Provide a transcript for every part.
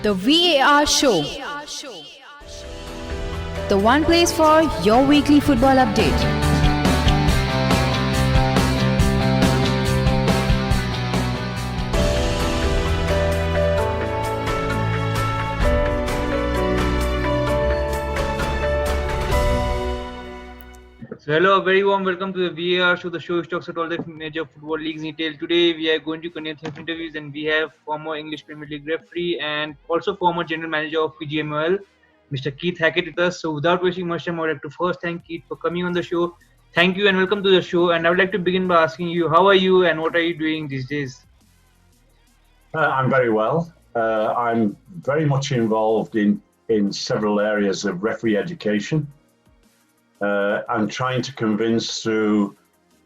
The VAR Show. The one place for your weekly football update. So hello, a very warm welcome to the VAR show, the show which talks about all the major football leagues in detail. Today we are going to conduct some interviews and we have former English Premier League referee and also former general manager of PGMOL, Mr. Keith Hackett with us. So without wasting much time, I would like to first thank Keith for coming on the show. Thank you and welcome to the show. And I would like to begin by asking you, how are you and what are you doing these days? I'm very well. I'm very much involved in several areas of referee education. I'm trying to convince through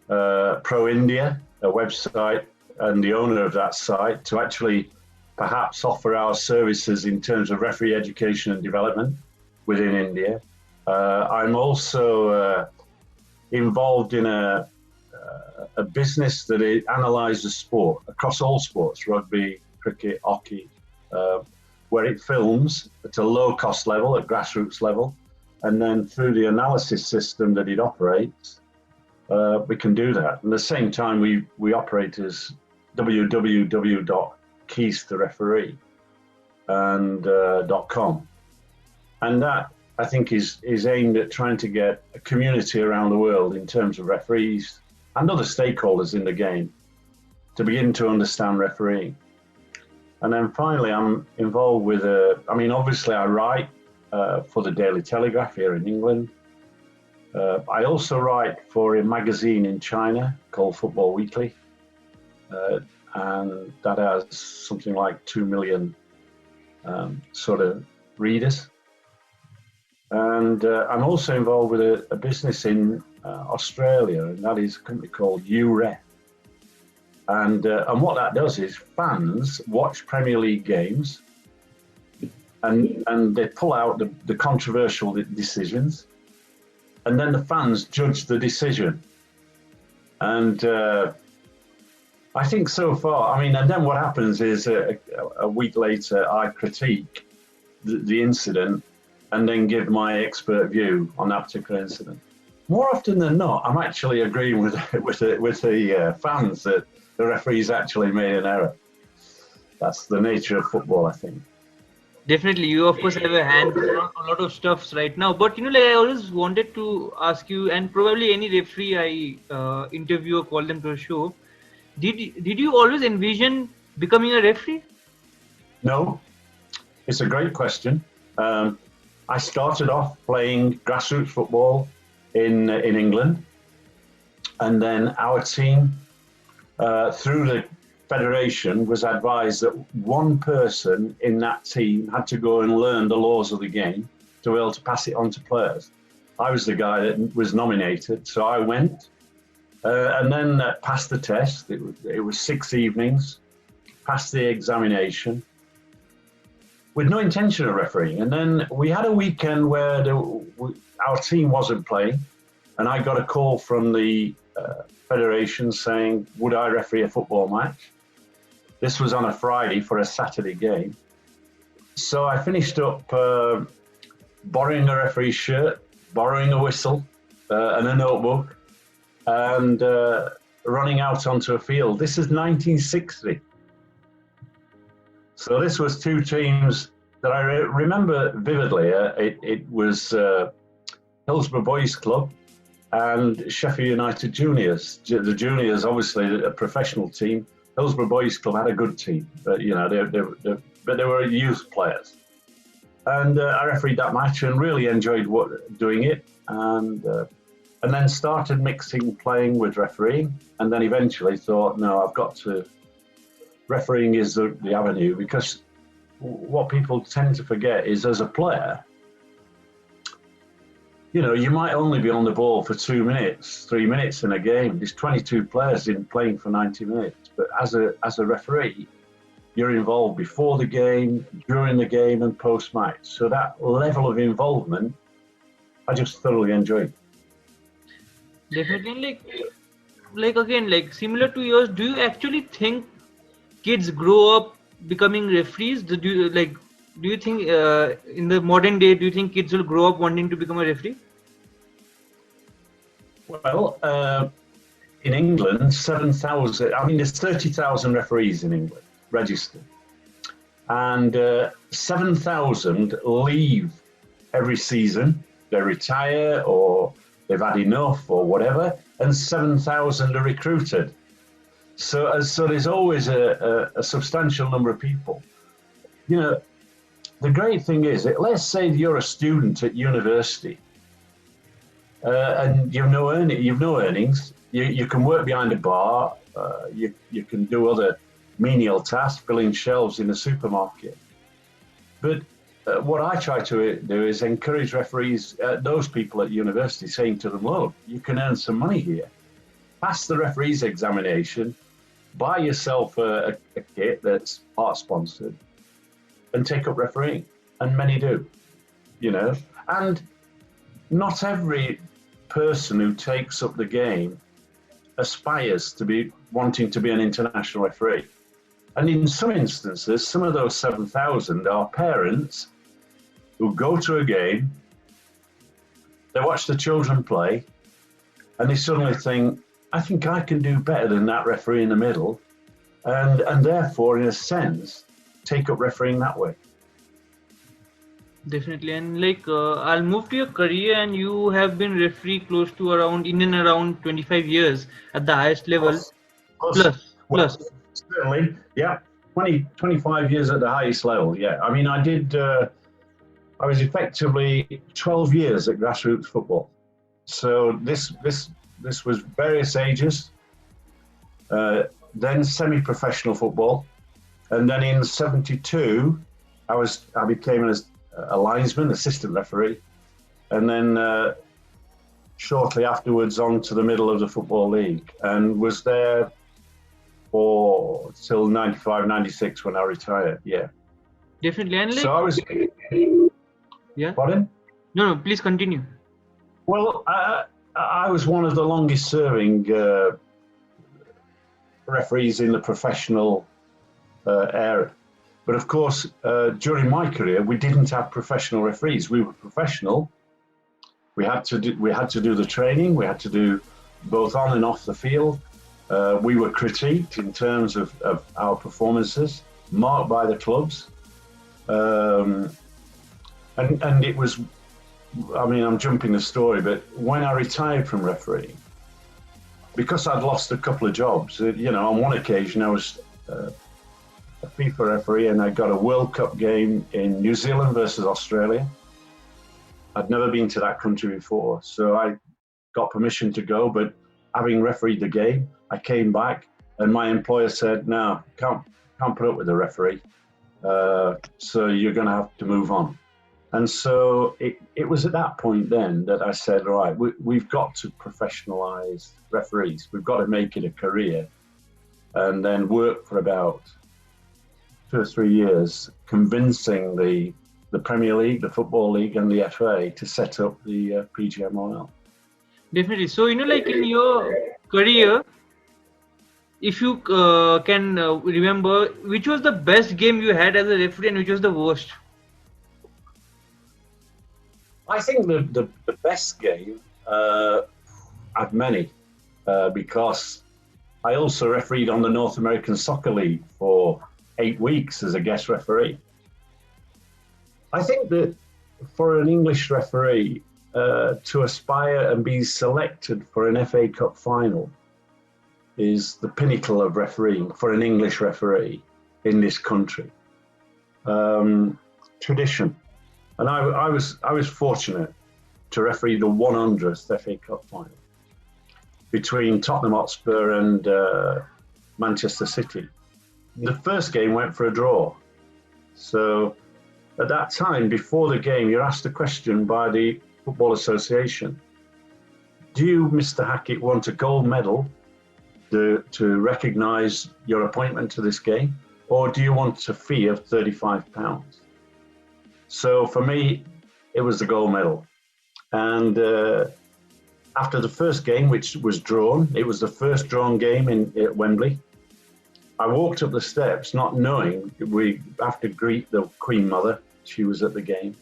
Pro India, a website, and the owner of that site to actually perhaps offer our services in terms of referee education and development within India. I'm also involved in a business that analyses sport across all sports, rugby, cricket, hockey, where it films at a low cost level, at grassroots level. And then through the analysis system that it operates, we can do that. At the same time, we operate as www.keiththereferee and .com. And that, I think, is aimed at trying to get a community around the world in terms of referees and other stakeholders in the game to begin to understand refereeing. And then finally, I'm involved with obviously I write for the Daily Telegraph here in England. I also write for a magazine in China called Football Weekly, and that has something like 2 million sort of readers. And I'm also involved with a business in Australia, and that is a company called UREF. And what that does is fans watch Premier League games, and they pull out the controversial decisions, and then the fans judge the decision. And I think so far, and then what happens is a week later I critique the incident and then give my expert view on that particular incident. More often than not, I'm actually agreeing with the fans that the referees actually made an error. That's the nature of football, I think. Definitely, you of course have a hand on a lot of stuffs right now. But I always wanted to ask you, and probably any referee I interview or call them to a show, did you always envision becoming a referee? No, it's a great question. I started off playing grassroots football in England, and then our team through the Federation was advised that one person in that team had to go and learn the laws of the game to be able to pass it on to players. I was the guy that was nominated, so I went and then passed the test. It was 6 evenings, passed the examination with no intention of refereeing. And then we had a weekend where our team wasn't playing, and I got a call from the Federation saying, would I referee a football match? This was on a Friday for a Saturday game. So I finished up borrowing a referee's shirt, borrowing a whistle and a notebook, and running out onto a field. This is 1960. So this was two teams that I remember vividly. It was Hillsborough Boys Club and Sheffield United Juniors. The juniors, obviously, a professional team. Hillsborough Boys Club had a good team, but they were youth players. And I refereed that match and really enjoyed doing it, and then started mixing playing with refereeing, and then eventually thought, no, I've got to. Refereeing is the avenue, because what people tend to forget is, as a player, you might only be on the ball for 2 minutes, 3 minutes in a game. There's 22 players playing for 90 minutes. But as a referee, you're involved before the game, during the game, and post-match. So that level of involvement, I just thoroughly enjoyed. Definitely, again, similar to yours, do you actually think kids grow up becoming referees? do you think in the modern day, do you think kids will grow up wanting to become a referee? Well, in England, 7,000, I mean, there's 30,000 referees in England registered. And 7,000 leave every season. They retire or they've had enough or whatever. And 7,000 are recruited. So there's always a substantial number of people. You know, the great thing is that let's say you're a student at university and you've no earnings. You can work behind a bar. You can do other menial tasks, filling shelves in a supermarket. But what I try to do is encourage referees, those people at university, saying to them, "Look, you can earn some money here. Pass the referee's examination, buy yourself a kit that's part sponsored, and take up refereeing." And many do, you know. And not every person who takes up the game aspires to be wanting to be an international referee. And in some instances, some of those 7,000 are parents who go to a game, they watch the children play, and they suddenly think, I think I can do better than that referee in the middle, and therefore, in a sense, take up refereeing that way. Definitely. And like I'll move to your career, and you have been referee close to in and around 25 years at the highest level. Plus. Certainly, yeah. 25 years at the highest level, yeah. I mean, I was effectively 12 years at grassroots football. So this was various ages, then semi-professional football, and then in '72, I became a linesman, assistant referee, and then shortly afterwards on to the middle of the Football League, and was there till 95, 96 when I retired, yeah. Definitely. And like, so I was... Yeah? Pardon? No, please continue. Well, I was one of the longest serving referees in the professional era. But of course, during my career, we didn't have professional referees. We were professional. We had to do the training. We had to do both on and off the field. We were critiqued in terms of our performances, marked by the clubs. And it was, I mean, I'm jumping the story, but when I retired from refereeing, because I'd lost a couple of jobs, you know, on one occasion I was a FIFA referee and I got a World Cup game in New Zealand versus Australia. I'd never been to that country before, so I got permission to go, but having refereed the game, I came back and my employer said, no, can't put up with the referee, so you're going to have to move on. And so it was at that point then that I said, all right, we've got to professionalize referees. We've got to make it a career, and then work for about 2 or 3 years convincing the Premier League, the Football League and the FA to set up the PGMOL. Definitely. So, you know, like in your career, if you can remember, which was the best game you had as a referee and which was the worst? I think the best game, I've many, because I also refereed on the North American Soccer League for 8 weeks as a guest referee. I think that for an English referee to aspire and be selected for an FA Cup final is the pinnacle of refereeing for an English referee in this country. Tradition. And I was fortunate to referee the 100th FA Cup final between Tottenham Hotspur and Manchester City. The first game went for a draw. So at that time, before the game, you're asked a question by the Football Association. Do you, Mr. Hackett, want a gold medal to recognise your appointment to this game? Or do you want a fee of £35? So for me, it was the gold medal. And after the first game, which was drawn, it was the first drawn game at Wembley. I walked up the steps not knowing we have to greet the Queen Mother She was at the game.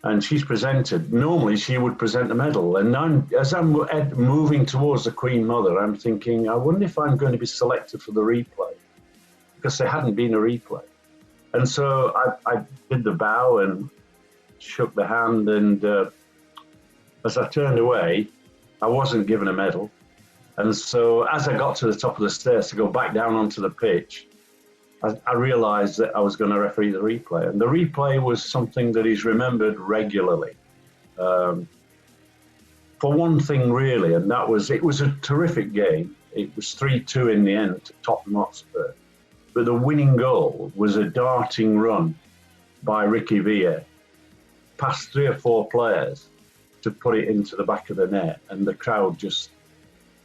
And she's presented. Normally, she would present the medal. And as I'm moving towards the Queen Mother, I'm thinking, I wonder if I'm going to be selected for the replay, because there hadn't been a replay. And so I did the bow and shook the hand. And as I turned away, I wasn't given a medal. And so as I got to the top of the stairs to go back down onto the pitch, I realised that I was going to referee the replay. And the replay was something that is remembered regularly. For one thing, really, and that was, it was a terrific game. It was 3-2 in the end to Tottenham Hotspur. But the winning goal was a darting run by Ricky Villa, past 3 or 4 players, to put it into the back of the net. And the crowd just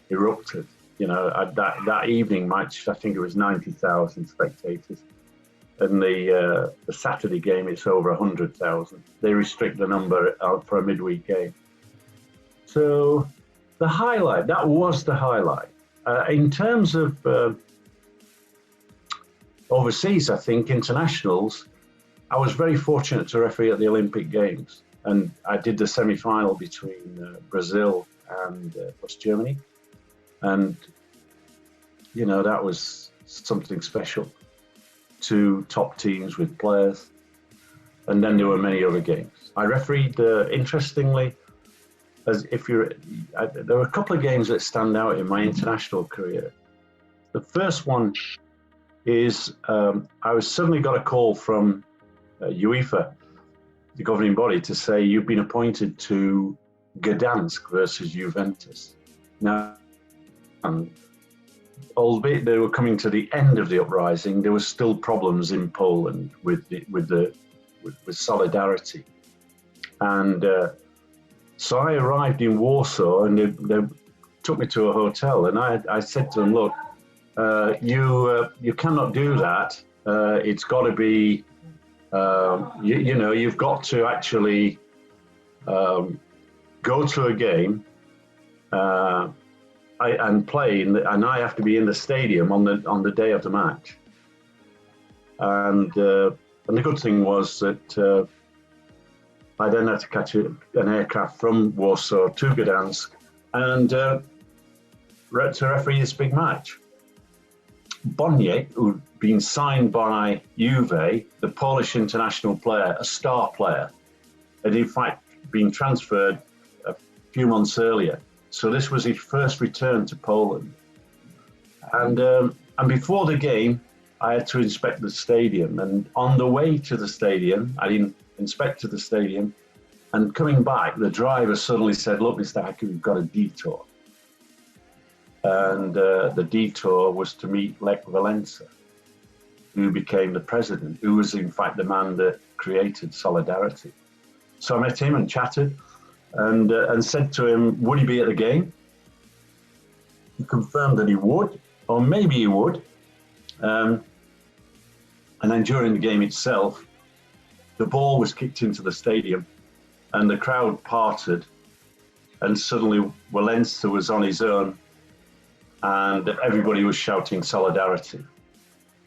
erupted. You know, that evening match, I think it was 90,000 spectators. And the Saturday game, it's over 100,000. They restrict the number out for a midweek game. So the highlight, that was the highlight. In terms of overseas, I think, internationals, I was very fortunate to referee at the Olympic Games. And I did the semi-final between Brazil and West Germany. And, you know, that was something special. 2 top teams with players. And then there were many other games. I refereed, interestingly, there were a couple of games that stand out in my international career. The first one is I suddenly got a call from UEFA, the governing body, to say you've been appointed to Gdansk versus Juventus. Now, albeit they were coming to the end of the uprising, there were still problems in Poland with solidarity. And so I arrived in Warsaw, and they took me to a hotel, and I said to them, look, you cannot do that. It's got to be, you know, you've got to actually go to a game and play, and I have to be in the stadium on the day of the match. And the good thing was that I then had to catch an aircraft from Warsaw to Gdansk and to referee this big match. Boniek, who'd been signed by Juve, the Polish international player, a star player, had in fact been transferred a few months earlier. So this was his first return to Poland. And before the game, I had to inspect the stadium. And on the way to the stadium, I inspected the stadium. And coming back, the driver suddenly said, look, Mr. Hackett, we've got a detour. And the detour was to meet Lech Walesa, who became the president, who was in fact the man that created Solidarity. So I met him and chatted and said to him, would he be at the game? He confirmed that he would, or maybe he would. And then during the game itself, the ball was kicked into the stadium and the crowd parted, and suddenly Walesa was on his own and everybody was shouting Solidarity.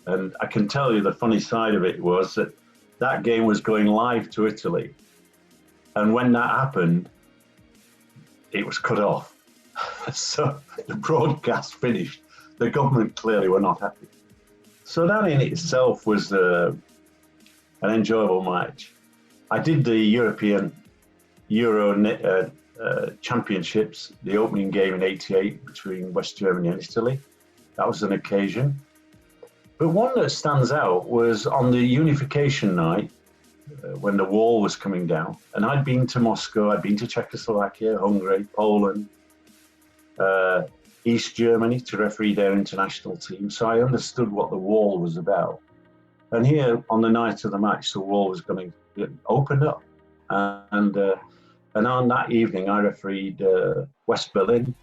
And I can tell you the funny side of it was that game was going live to Italy. And when that happened, it was cut off. So the broadcast finished. The government clearly were not happy. So that in itself was an enjoyable match. I did the European Euro Championships, the opening game in '88 between West Germany and Italy. That was an occasion. But one that stands out was on the unification night, when the wall was coming down. And I'd been to Moscow, I'd been to Czechoslovakia, Hungary, Poland, East Germany to referee their international team. So I understood what the wall was about. And here on the night of the match, the wall was going to open up. And on that evening, I refereed West Berlin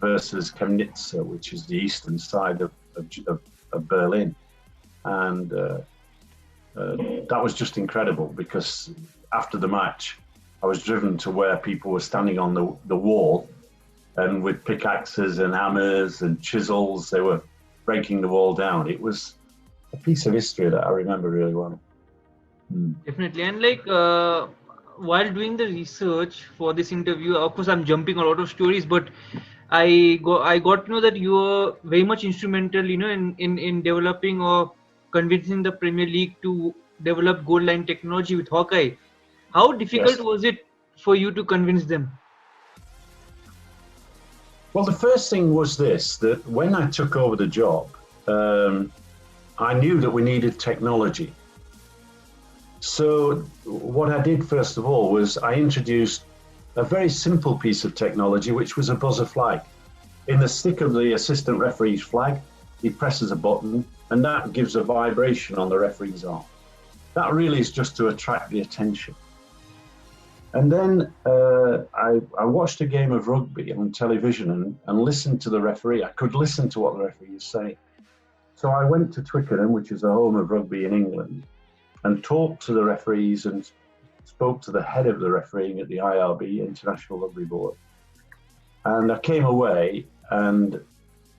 versus Chemnitz, which is the eastern side of Berlin. And that was just incredible, because after the match, I was driven to where people were standing on the wall, and with pickaxes and hammers and chisels, they were breaking the wall down. It was a piece of history that I remember really well. Definitely. And while doing the research for this interview, of course, I'm jumping a lot of stories, but I got to know that you were very much instrumental, in developing or convincing the Premier League to develop goal line technology with Hawkeye. How difficult Yes. was it for you to convince them? Well, the first thing was this, that when I took over the job, I knew that we needed technology. So what I did first of all was I introduced a very simple piece of technology, which was a buzzer flag. In the stick of the assistant referee's flag, he presses a button and that gives a vibration on the referee's arm. That really is just to attract the attention. And then I watched a game of rugby on television and listened to the referee. I could listen to what the referee was saying. So I went to Twickenham, which is the home of rugby in England, and talked to the referees and spoke to the head of the refereeing at the IRB, International Rugby Board. And I came away and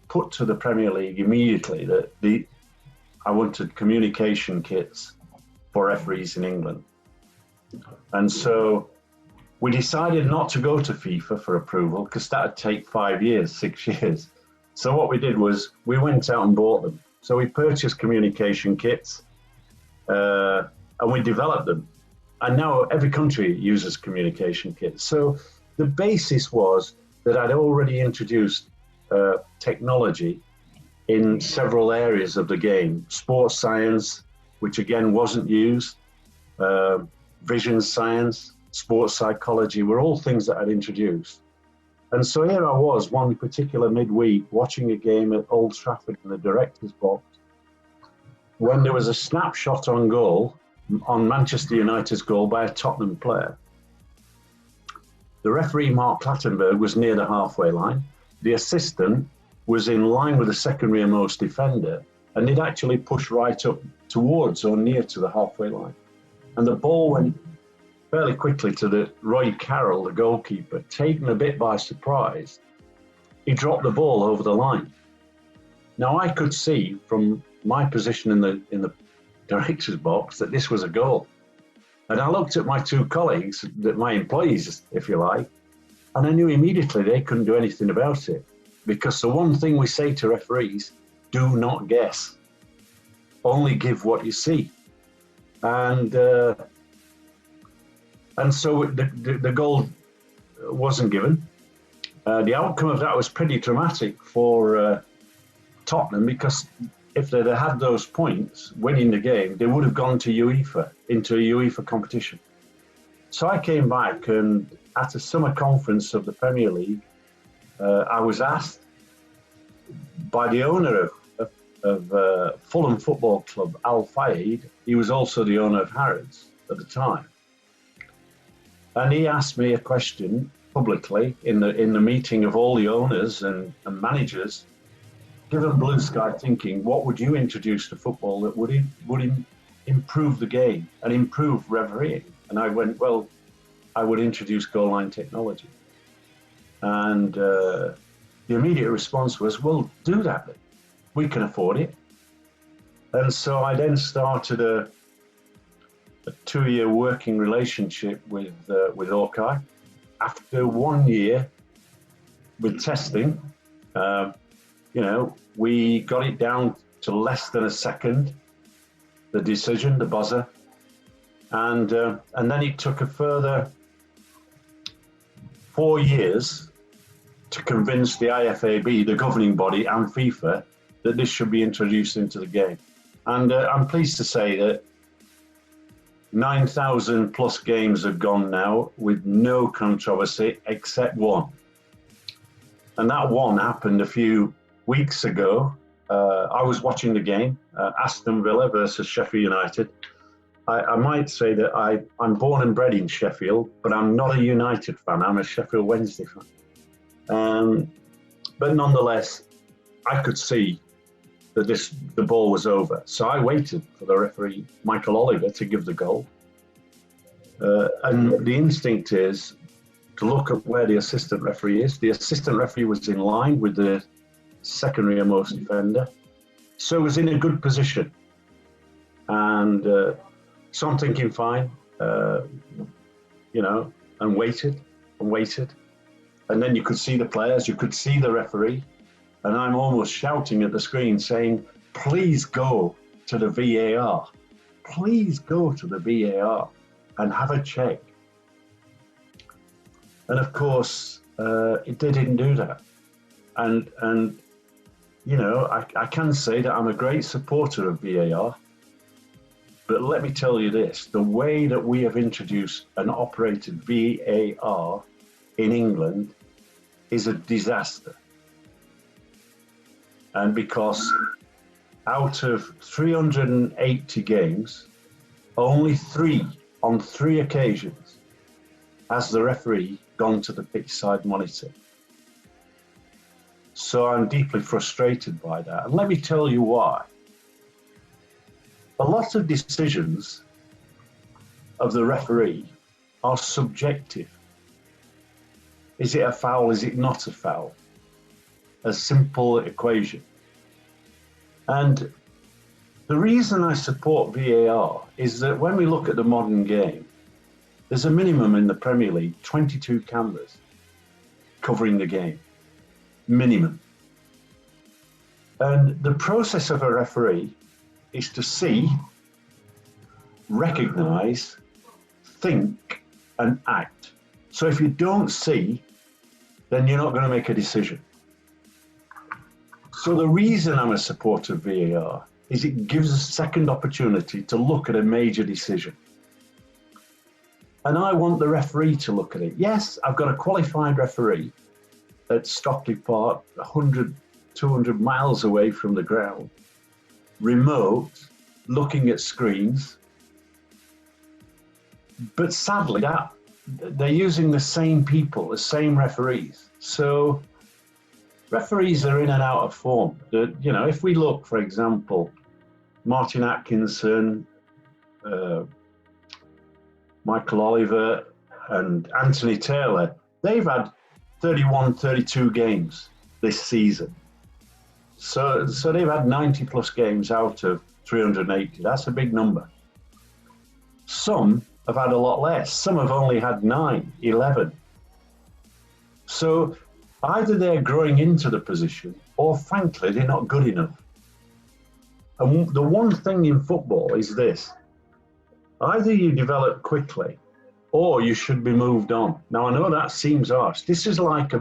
put to the Premier League immediately that I wanted communication kits for referees in England. And so we decided not to go to FIFA for approval because that would take 5 years, 6 years. So what we did was we went out and bought them. So we purchased communication kits and we developed them. And now every country uses communication kits. So the basis was that I'd already introduced technology in several areas of the game. Sports science, which again wasn't used, vision science, sports psychology were all things that I'd introduced. And so here I was one particular midweek watching a game at Old Trafford in the director's box when there was a snapshot on goal, on Manchester United's goal by a Tottenham player. The referee, Mark Clattenburg, was near the halfway line. The assistant was in line with the second rearmost defender and he'd actually pushed right up towards or near to the halfway line. And the ball went fairly quickly to the Roy Carroll, the goalkeeper, taken a bit by surprise. He dropped the ball over the line. Now I could see from my position in the director's box that this was a goal. And I looked at my two colleagues, my employees, if you like, and I knew immediately they couldn't do anything about it. Because the one thing we say to referees, do not guess. Only give what you see. And so the goal wasn't given. The outcome of that was pretty dramatic for Tottenham because if they'd had those points, winning the game, they would have gone to UEFA, into a UEFA competition. So I came back and at a summer conference of the Premier League, I was asked by the owner of Fulham Football Club, Al Fayed. He was also the owner of Harrods at the time. And he asked me a question publicly in the meeting of all the owners and managers, given blue sky thinking, what would you introduce to football that would improve the game and improve refereeing? And I went, well, I would introduce goal line technology. And the immediate response was, well, do that then. We can afford it. And so I then started a 2-year working relationship with Hawkeye. After 1 year with testing, we got it down to less than a second, the decision, the buzzer. And then it took a further 4 years to convince the IFAB, the governing body, and FIFA that this should be introduced into the game. And I'm pleased to say that 9,000 plus games have gone now with no controversy except one. And that one happened a few weeks ago. I was watching the game, Aston Villa versus Sheffield United. I might say that I'm born and bred in Sheffield, but I'm not a United fan. I'm a Sheffield Wednesday fan. But nonetheless, I could see that the ball was over. So I waited for the referee, Michael Oliver, to give the goal. And the instinct is to look at where the assistant referee is. The assistant referee was in line with the second rearmost defender. So it was in a good position. And So I'm thinking, fine, and waited. And then you could see the players, you could see the referee, and I'm almost shouting at the screen saying, please go to the VAR. Please go to the VAR and have a check. And of course, they didn't do that. And I can say that I'm a great supporter of VAR. But let me tell you this, the way that we have introduced and operated VAR in England is a disaster. And because out of 380 games, only on three occasions has the referee gone to the pitch side monitor. So I'm deeply frustrated by that. And let me tell you why. A lot of decisions of the referee are subjective. Is it a foul? Is it not a foul? A simple equation. And the reason I support VAR is that when we look at the modern game, there's a minimum in the Premier League, 22 cameras covering the game. Minimum. And the process of a referee is to see, recognize, think, and act. So if you don't see, then you're not going to make a decision. So the reason I'm a supporter of VAR is it gives us a second opportunity to look at a major decision. And I want the referee to look at it. Yes, I've got a qualified referee at Stockley Park, 100, 200 miles away from the ground, remote, looking at screens. But sadly, they're using the same people, the same referees. So referees are in and out of form. If we look, for example, Martin Atkinson, Michael Oliver, and Anthony Taylor, they've had 31, 32 games this season. So they've had 90 plus games out of 380. That's a big number. Some have had a lot less. Some have only had 9, 11. So either they're growing into the position or frankly, they're not good enough. And the one thing in football is this: either you develop quickly or you should be moved on. Now, I know that seems harsh. This is like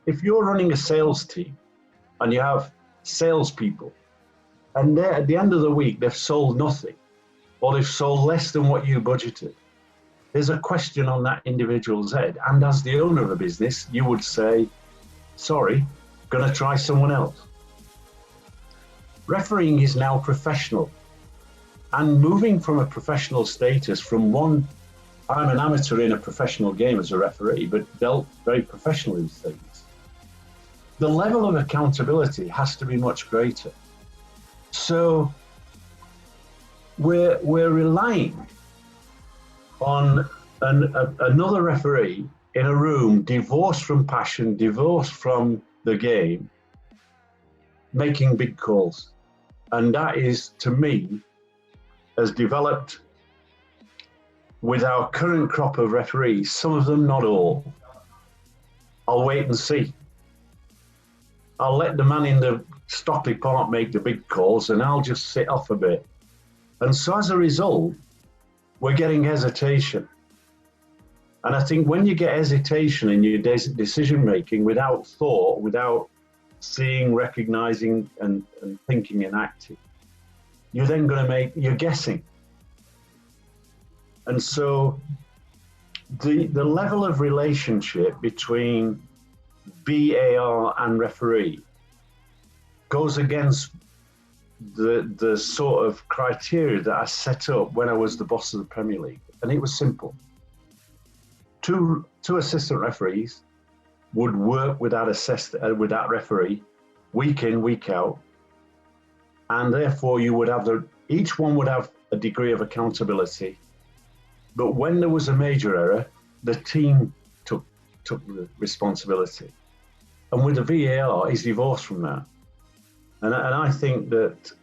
if you're running a sales team and you have salespeople and at the end of the week, they've sold nothing or they've sold less than what you budgeted, there's a question on that individual's head. And as the owner of a business, you would say, sorry, going to try someone else. Refereeing is now professional. And moving from a professional status from one, I'm an amateur in a professional game as a referee, but dealt very professionally with things. The level of accountability has to be much greater. So we're relying on another referee in a room, divorced from passion, divorced from the game, making big calls. And that is, to me, has developed with our current crop of referees, some of them, not all. I'll wait and see. I'll let the man in the Stockley Park make the big calls and I'll just sit off a bit. And so as a result, we're getting hesitation. And I think when you get hesitation in your decision making without thought, without seeing, recognizing and thinking and acting, you're then going to you're guessing. And so the level of relationship between VAR and referee goes against the sort of criteria that I set up when I was the boss of the Premier League. And it was simple. Two assistant referees would work with that referee week in, week out. And therefore you would have each one would have a degree of accountability. But when there was a major error, the team took the responsibility. And with the VAR, he's divorced from that. And I think that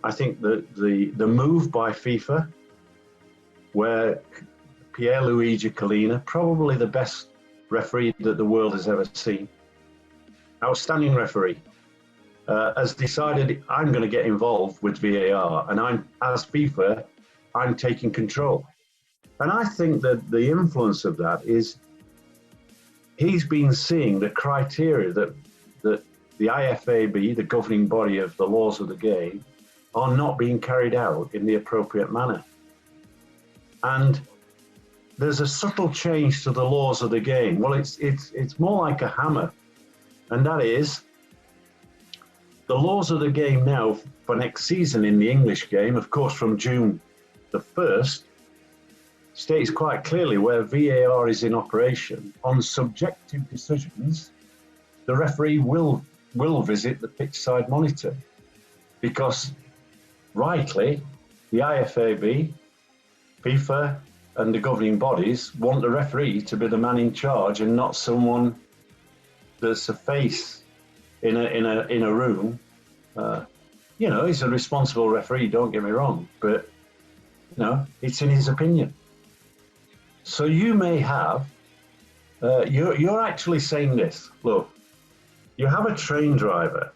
I think that the move by FIFA, where Pierluigi Collina, probably the best referee that the world has ever seen, outstanding referee, has decided I'm going to get involved with VAR, and as FIFA, I'm taking control. And I think that the influence of that is he's been seeing the criteria that the IFAB, the governing body of the laws of the game, are not being carried out in the appropriate manner. And there's a subtle change to the laws of the game. Well, it's more like a hammer, and that is the laws of the game now for next season in the English game, of course, from June the 1st, states quite clearly where VAR is in operation. On subjective decisions, the referee will visit the pitch side monitor, because rightly, the IFAB, FIFA, and the governing bodies want the referee to be the man in charge and not someone that's a face in a room. You know, he's a responsible referee, don't get me wrong, but you know, it's in his opinion. So you may have, you're actually saying this, look, you have a train driver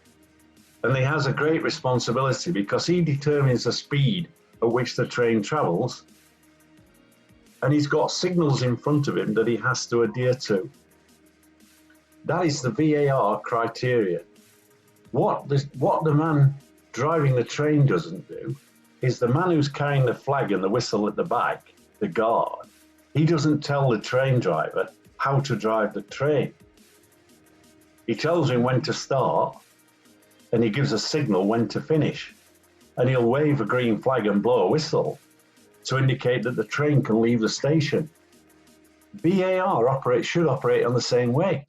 and he has a great responsibility because he determines the speed at which the train travels, and he's got signals in front of him that he has to adhere to. That is the VAR criteria. What the man driving the train doesn't do is the man who's carrying the flag and the whistle at the back, the guard, he doesn't tell the train driver how to drive the train. He tells him when to start, and he gives a signal when to finish. And he'll wave a green flag and blow a whistle to indicate that the train can leave the station. VAR should operate on the same way.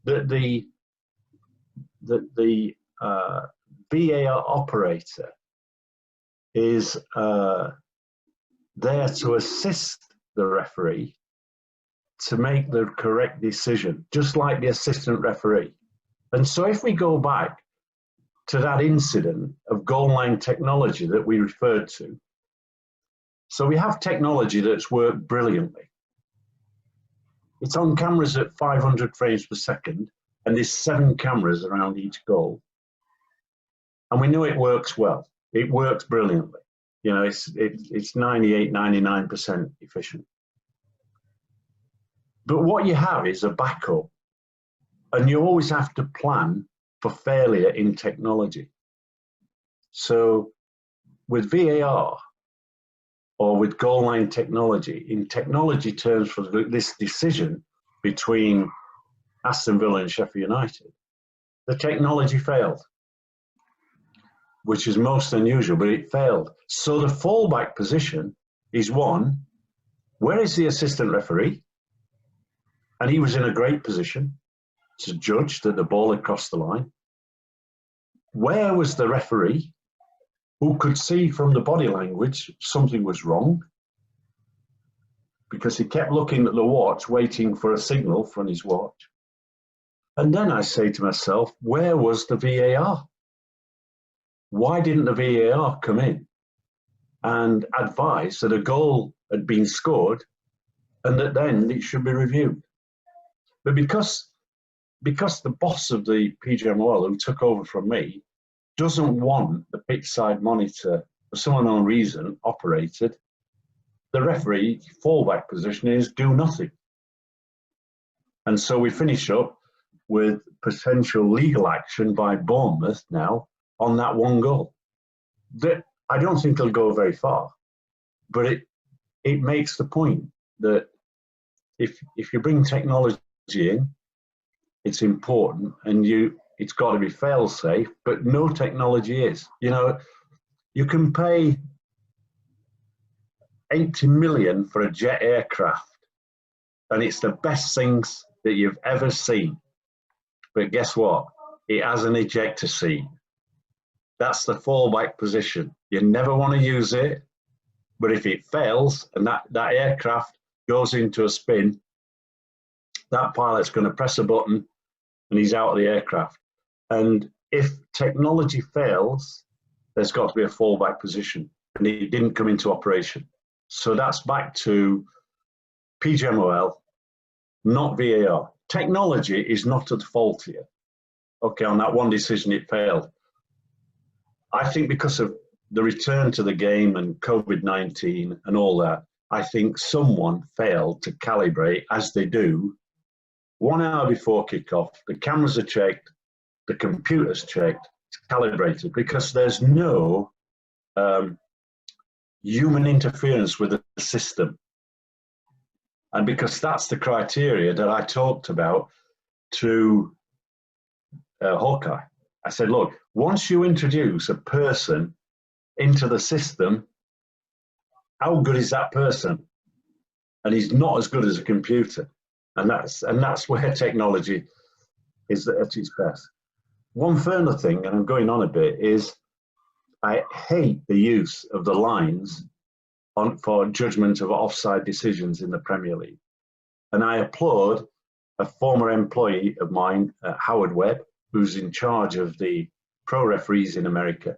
That the VAR operator is there to assist the referee to make the correct decision, just like the assistant referee. And so if we go back to that incident of goal line technology that we referred to, so we have technology that's worked brilliantly. It's on cameras at 500 frames per second, and there's 7 cameras around each goal. And we know it works well. It works brilliantly. You know, it's 98, 99% efficient. But what you have is a backup, and you always have to plan for failure in technology. So with VAR or with goal line technology, in technology terms for this decision between Aston Villa and Sheffield United, the technology failed, which is most unusual, but it failed. So the fallback position is one, where is the assistant referee? And he was in a great position to judge that the ball had crossed the line. Where was the referee, who could see from the body language something was wrong, because he kept looking at the watch, waiting for a signal from his watch? And then I say to myself, where was the VAR? Why didn't the VAR come in and advise that a goal had been scored and that then it should be reviewed? But because the boss of the PGMOL, who took over from me, doesn't want the pitch side monitor, for some unknown reason, operated, the referee fallback position is do nothing. And so we finish up with potential legal action by Bournemouth now on that one goal. That I don't think it'll go very far, but it makes the point that if you bring technology in, it's important, and it's got to be fail safe, but no technology is. You know, you can pay 80 million for a jet aircraft and it's the best things that you've ever seen, but guess what? It has an ejector seat. That's the fallback position. You never want to use it, but if it fails and that aircraft goes into a spin, that pilot's going to press a button and he's out of the aircraft. And if technology fails there's got to be a fallback position, and it didn't come into operation. So that's back to PGMOL, not VAR. Technology is not at fault here. Okay, on that one decision it failed. I think because of the return to the game and COVID-19 and all that, I think someone failed to calibrate, as they do, 1 hour before kickoff. The cameras are checked, the computer's checked, it's calibrated, because there's no human interference with the system. And because that's the criteria that I talked about to Hawkeye. I said, look, once you introduce a person into the system, how good is that person? And he's not as good as a computer. And that's where technology is at its best. One further thing, and I'm going on a bit, is I hate the use of the lines for judgment of offside decisions in the Premier League. And I applaud a former employee of mine, Howard Webb, who's in charge of the pro referees in America,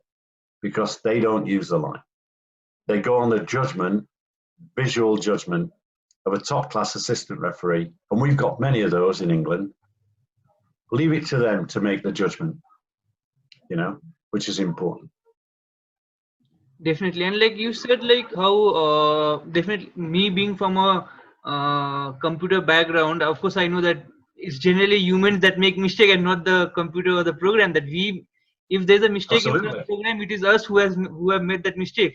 because they don't use the line. They go on the judgment, visual judgment of a top class assistant referee, and we've got many of those in England. Leave it to them to make the judgment, which is important. Definitely. And like you said, like how definitely me being from a computer background, of course I know that it's generally humans that make mistake and not the computer or the program. That if there's a mistake in the program, it is us who have made that mistake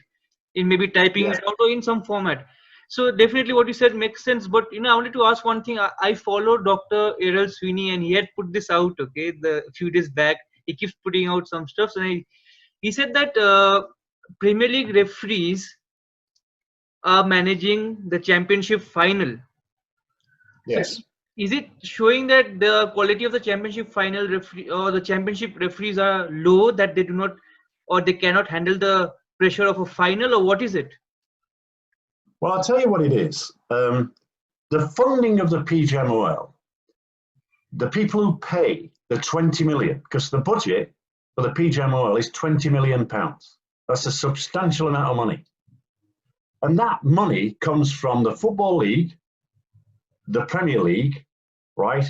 in maybe typing it out or in some format. So definitely what you said makes sense. But I wanted to ask one thing. I follow Dr. Errol Sweeney, and he had put this out a few days back. He keeps putting out some stuff, and he said that Premier League referees are managing the championship final. Yes. So is it showing that the quality of the championship final referee or the championship referees are low, that they do not or they cannot handle the pressure of a final, or what is it? Well, I'll tell you what it is. The funding of the PGMOL, the people who pay the 20 million, because the budget for the PGMOL is £20 million. That's a substantial amount of money. And that money comes from the Football League, the Premier League, right,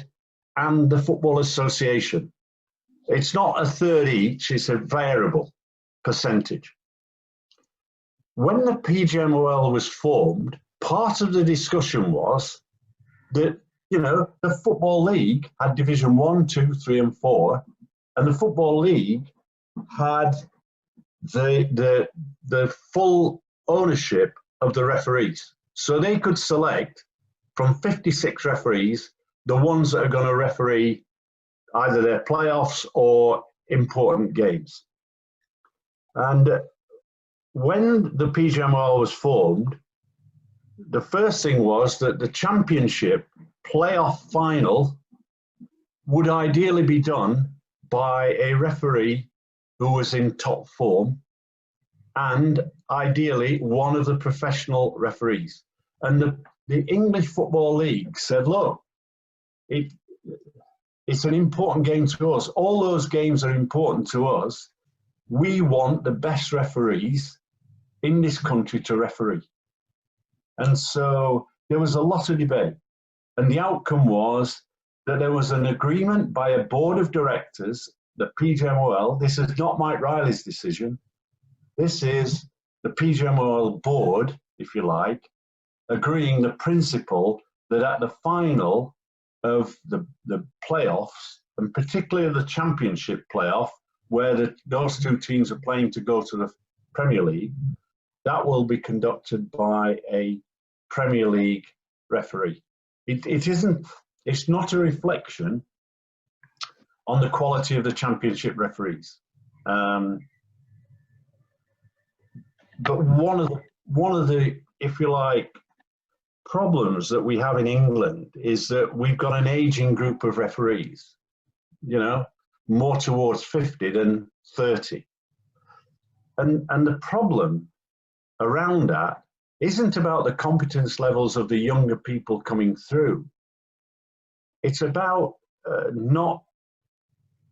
and the Football Association. It's not a third each, it's a variable percentage. When the PGMOL was formed, part of the discussion was that, the Football League had Division 1, 2, 3 and 4, and the Football League had the full ownership of the referees. So they could select from 56 referees the ones that are going to referee either their playoffs or important games. And when the PGMOL was formed, the first thing was that the championship playoff final would ideally be done by a referee who was in top form, and ideally one of the professional referees. And the English Football League said, look, it's an important game to us. All those games are important to us. We want the best referees in this country to referee. And so there was a lot of debate. And the outcome was that there was an agreement by a board of directors, the PGMOL. This is not Mike Riley's decision. This is the PGMOL board, if you like, agreeing the principle that at the final of the playoffs, and particularly the championship playoff, where those two teams are playing to go to the Premier League, that will be conducted by a Premier League referee. It's not a reflection on the quality of the championship referees. But one of the, if you like, problems that we have in England is that we've got an aging group of referees, more towards 50 than 30. And the problem around that isn't about the competence levels of the younger people coming through. It's about not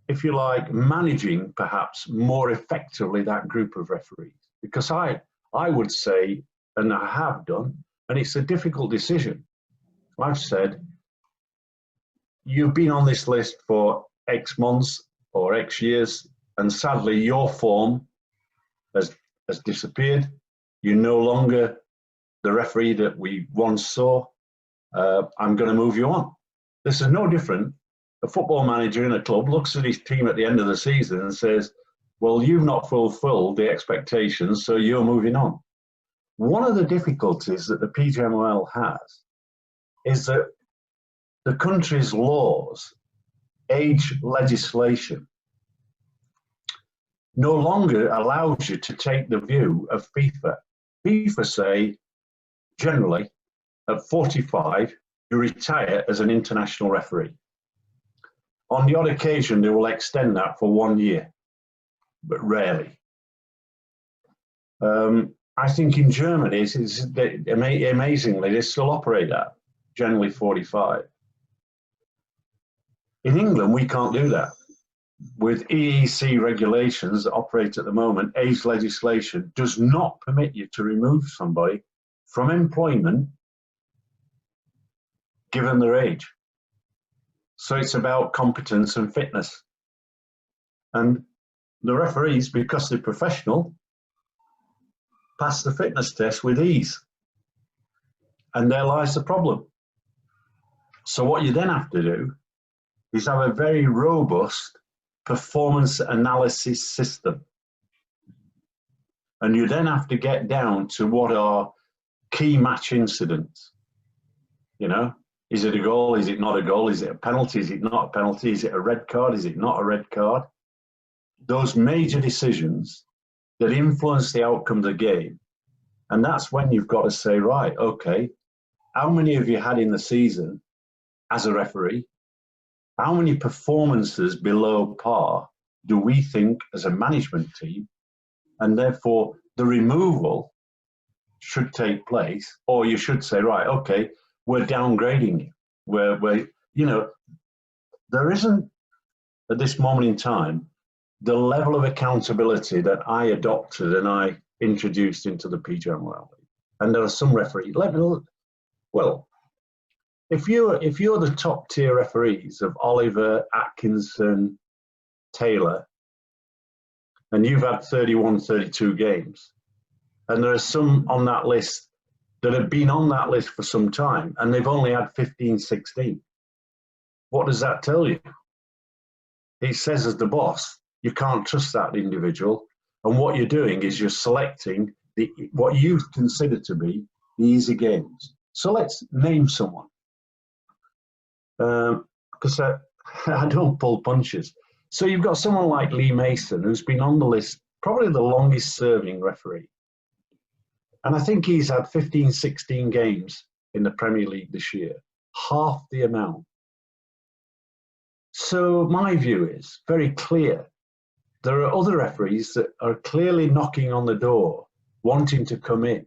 if you like, managing perhaps more effectively that group of referees. Because I would say, and I have done, and it's a difficult decision. I've said, you've been on this list for X months or X years, and sadly your form has disappeared. You're no longer the referee that we once saw. I'm going to move you on. This is no different. A football manager in a club looks at his team at the end of the season and says, well, you've not fulfilled the expectations, so you're moving on. One of the difficulties that the PGMOL has is that the country's laws, age legislation, no longer allows you to take the view of FIFA. FIFA say, generally, at 45, you retire as an international referee. On the odd occasion, they will extend that for 1 year, but rarely. I think in Germany, amazingly, they still operate at generally 45. In England, we can't do that. With EEC regulations that operate at the moment, age legislation does not permit you to remove somebody from employment given their age. So it's about competence and fitness. And the referees, because they're professional, pass the fitness test with ease. And there lies the problem. So what you then have to do is have a very robust performance analysis system. And you then have to get down to what are key match incidents. You know, is it a goal? Is it not a goal? Is it a penalty? Is it not a penalty? Is it a red card? Is it not a red card? Those major decisions that influence the outcome of the game. And that's when you've got to say, right, okay, how many have you had in the season as a referee? How many performances below par do we think as a management team? And therefore, the removal should take place, or you should say, right, okay, we're downgrading you. We're, you know, there isn't, at this moment in time, the level of accountability that I adopted and I introduced into the PGMOL. And there are some referees, well, if you're the top tier referees of Oliver, Atkinson, Taylor, and you've had 31, 32 games, and there are some on that list that have been on that list for some time, and they've only had 15, 16. What does that tell you? It says, as the boss, you can't trust that individual, and what you're doing is you're selecting what you consider to be the easy games. So let's name someone. Because I don't pull punches. So you've got someone like Lee Mason, who's been on the list, probably the longest serving referee. And I think he's had 15, 16 games in the Premier League this year, half the amount. So my view is very clear. There are other referees that are clearly knocking on the door, wanting to come in,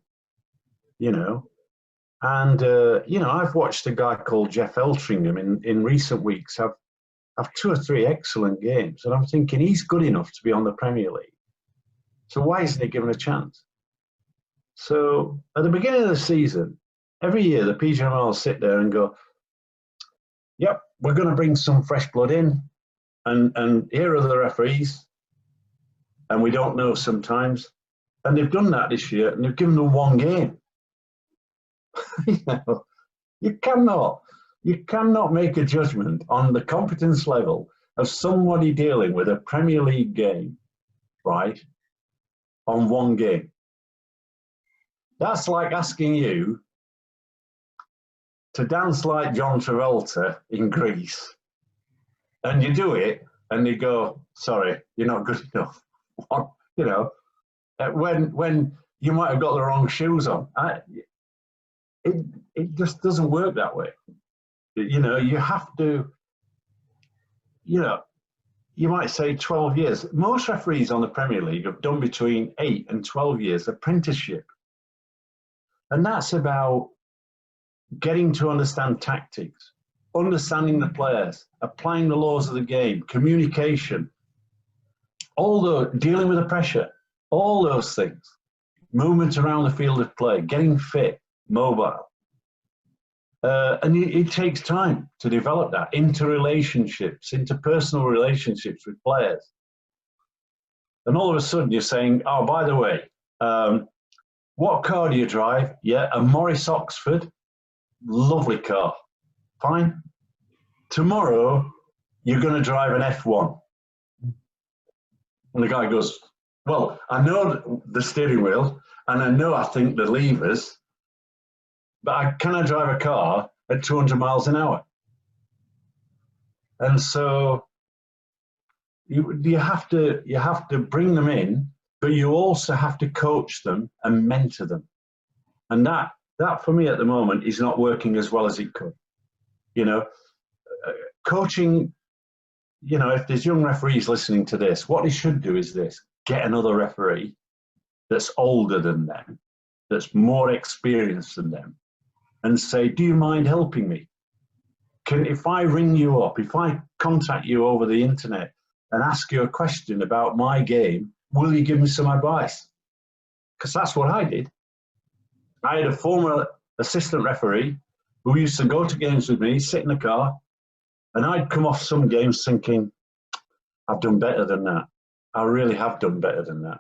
you know. And, you know, I've watched a guy called Jeff Eltringham in recent weeks have 2 or 3 excellent games. And I'm thinking he's good enough to be on the Premier League. So why isn't he given a chance? So at the beginning of the season, every year the PGMOL will sit there and go, yep, we're going to bring some fresh blood in. And here are the referees. And we don't know sometimes. And they've done that this year and they've given them 1 game. You know, you cannot make a judgment on the competence level of somebody dealing with a Premier League game, right, on 1 game. That's like asking you to dance like John Travolta in Greece, and you do it, and you go, sorry, you're not good enough. You know, when you might have got the wrong shoes on. It just doesn't work that way. You know, you have to, you know, you might say 12 years. Most referees on the Premier League have done between 8 and 12 years apprenticeship. And that's about getting to understand tactics, understanding the players, applying the laws of the game, communication, dealing with the pressure, all those things, movement around the field of play, getting fit, mobile. And it takes time to develop that, interpersonal relationships with players. And all of a sudden you're saying, oh, by the way, what car do you drive? Yeah, a Morris Oxford, lovely car. Fine. Tomorrow, you're going to drive an F1. And the guy goes, well, I know the steering wheel, and I think the levers, but can I drive a car at 200 miles an hour? And so you have to bring them in, but you also have to coach them and mentor them. And that for me at the moment is not working as well as it could. You know, coaching, you know, if there's young referees listening to this, what they should do is this: get another referee that's older than them, that's more experienced than them, and say, do you mind helping me? If I ring you up, if I contact you over the internet and ask you a question about my game, will you give me some advice? Because that's what I did. I had a former assistant referee who used to go to games with me, sit in the car, and I'd come off some games thinking, I've done better than that. I really have done better than that.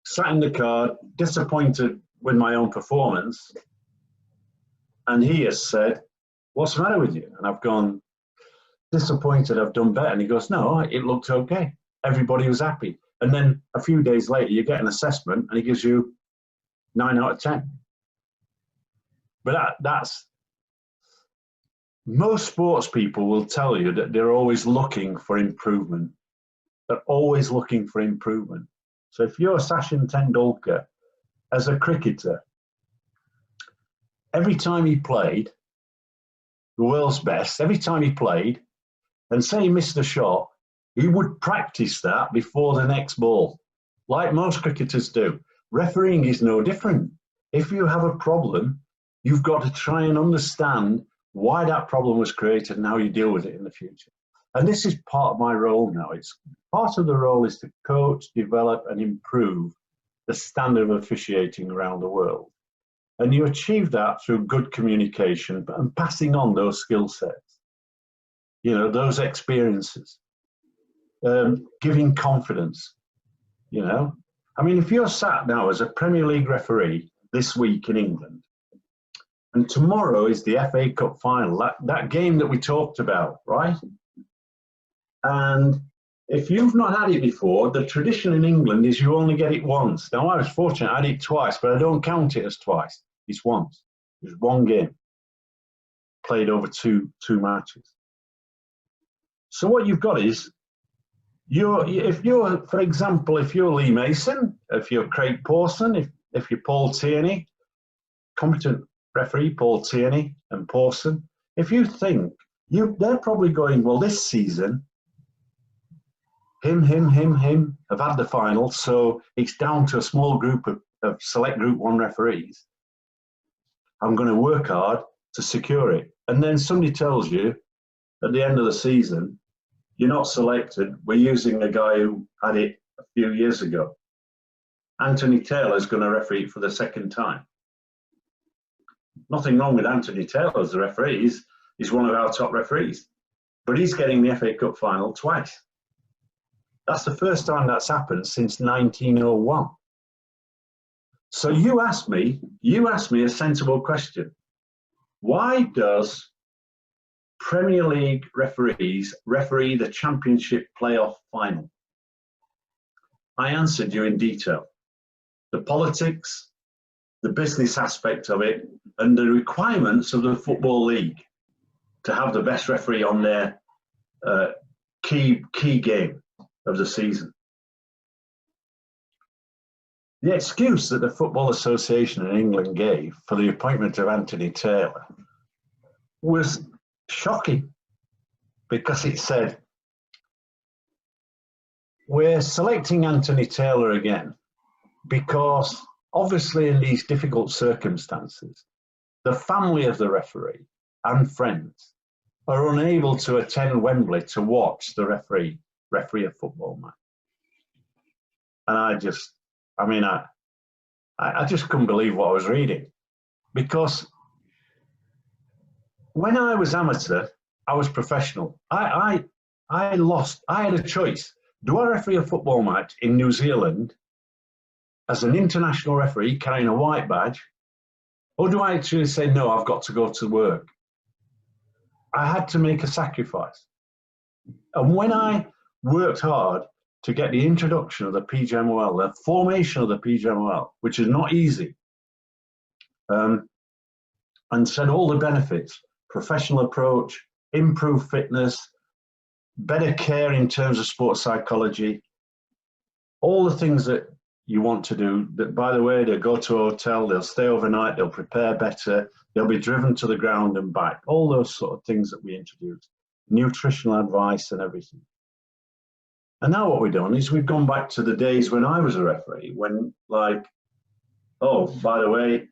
Sat in the car, disappointed with my own performance, and he has said, what's the matter with you? And I've gone, disappointed, I've done better. And he goes, no, it looked okay. Everybody was happy. And then a few days later, you get an assessment and he gives you 9 out of 10. But that's, most sports people will tell you that they're always looking for improvement. They're always looking for improvement. So if you're Sachin Tendulkar as a cricketer, every time he played, the world's best, every time he played, and say he missed a shot, he would practice that before the next ball, like most cricketers do. Refereeing is no different. If you have a problem, you've got to try and understand why that problem was created and how you deal with it in the future. And this is part of my role now. It's part of the role is to coach, develop, and improve the standard of officiating around the world. And you achieve that through good communication and passing on those skill sets, you know, those experiences, giving confidence, you know. I mean, if you're sat now as a Premier League referee this week in England, and tomorrow is the FA Cup final, that game that we talked about, right? And if you've not had it before, the tradition in England is you only get it once. Now, I was fortunate, I had it twice, but I don't count it as twice. It's once. It's one game played over two matches. So what you've got is, if you're, for example, if you're Lee Mason, if you're Craig Pawson, if you're Paul Tierney, competent referee Paul Tierney and Pawson, if you think, they're probably going, well, this season, him have had the final, so it's down to a small group of select Group 1 referees. I'm going to work hard to secure it. And then somebody tells you at the end of the season, you're not selected, we're using a guy who had it a few years ago. Anthony Taylor's going to referee for the second time. Nothing wrong with Anthony Taylor as the referee. He's one of our top referees. But he's getting the FA Cup final twice. That's the first time that's happened since 1901. So you asked me a sensible question. Why does Premier League referees referee the Championship playoff final? I answered you in detail. The politics, the business aspect of it, and the requirements of the Football League to have the best referee on their key game of the season. The excuse that the Football Association in England gave for the appointment of Anthony Taylor was shocking, because it said, we're selecting Anthony Taylor again because obviously in these difficult circumstances, the family of the referee and friends are unable to attend Wembley to watch the referee a football match. And I just couldn't believe what I was reading, because when I was amateur, I was professional. I had a choice. Do I referee a football match in New Zealand as an international referee carrying a white badge, or do I actually say, no, I've got to go to work? I had to make a sacrifice. And when I worked hard to get the introduction of the PGMOL, the formation of the PGMOL, which is not easy, and said all the benefits, professional approach, improved fitness, better care in terms of sports psychology, all the things that you want to do, that, by the way, they'll go to a hotel, they'll stay overnight, they'll prepare better, they'll be driven to the ground and back, all those sort of things that we introduced, nutritional advice and everything. And now what we've done is we've gone back to the days when I was a referee, when, like, oh, by the way,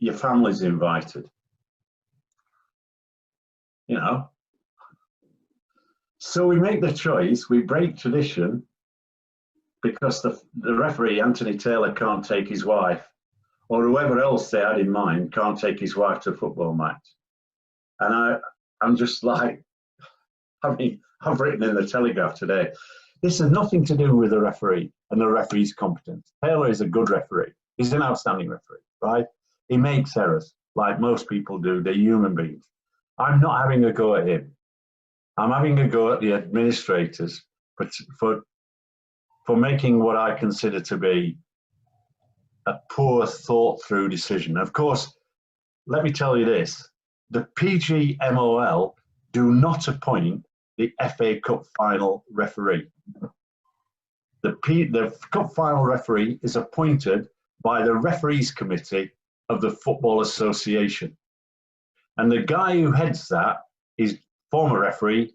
your family's invited. You know? So we make the choice, we break tradition, because the referee, Anthony Taylor, can't take his wife, or whoever else they had in mind can't take his wife to a football match. And I'm just like, I've written in the Telegraph today, this has nothing to do with the referee and the referee's competence. Taylor is a good referee. He's an outstanding referee, right? He makes errors, like most people do. They're human beings. I'm not having a go at him. I'm having a go at the administrators for making what I consider to be a poor thought through decision. Of course, let me tell you this, the PGMOL do not appoint the FA Cup final referee. The Cup final referee is appointed by the referees committee of the Football Association. And the guy who heads that is former referee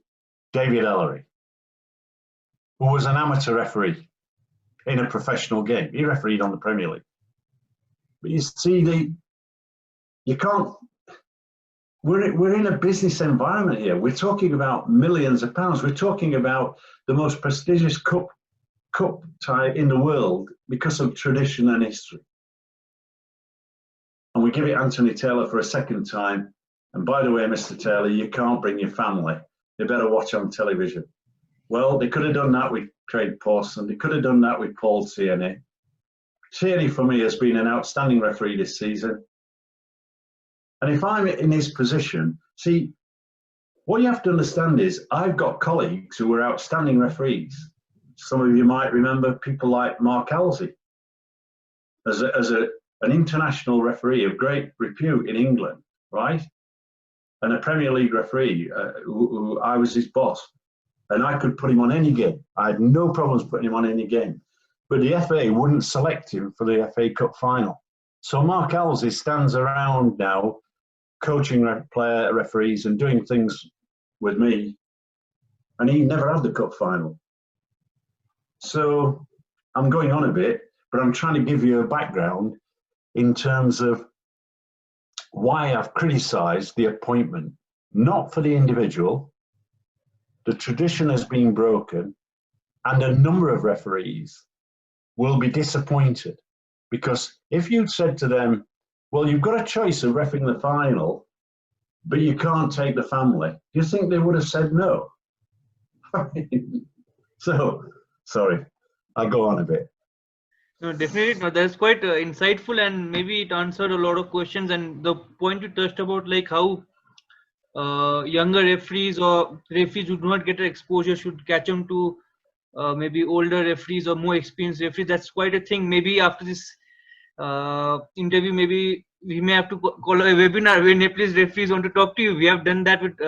David Ellery, who was an amateur referee in a professional game. He refereed on the Premier League. But you see, you can't, we're in a business environment here. We're talking about millions of pounds. We're talking about the most prestigious cup tie in the world because of tradition and history. And we give it Anthony Taylor for a second time. And by the way, Mr. Taylor, you can't bring your family. They better watch on television. Well, they could have done that with Craig Pawson. They could have done that with Paul Trevillion. Tierney, for me, has been an outstanding referee this season. And if I'm in his position, see, what you have to understand is I've got colleagues who are outstanding referees. Some of you might remember people like Mark Halsey as an international referee of great repute in England, right? And a Premier League referee who I was his boss. And I could put him on any game. I had no problems putting him on any game. But the FA wouldn't select him for the FA Cup final. So Mark Halsey stands around now, coaching referees and doing things with me. And he never had the cup final. So I'm going on a bit, but I'm trying to give you a background in terms of why I've criticised the appointment, not for the individual. The tradition has been broken, and a number of referees will be disappointed, because if you'd said to them, well, you've got a choice of refereeing the final, but you can't take the family, do you think they would have said no? So, sorry, I'll go on a bit. No, definitely. No, that's quite insightful, and maybe it answered a lot of questions. And the point you touched about, like how younger referees or referees who do not get exposure should catch them to maybe older referees or more experienced referees. That's quite a thing. Maybe after this interview, maybe we may have to call a webinar where Nepalese referees want to talk to you. We have done that with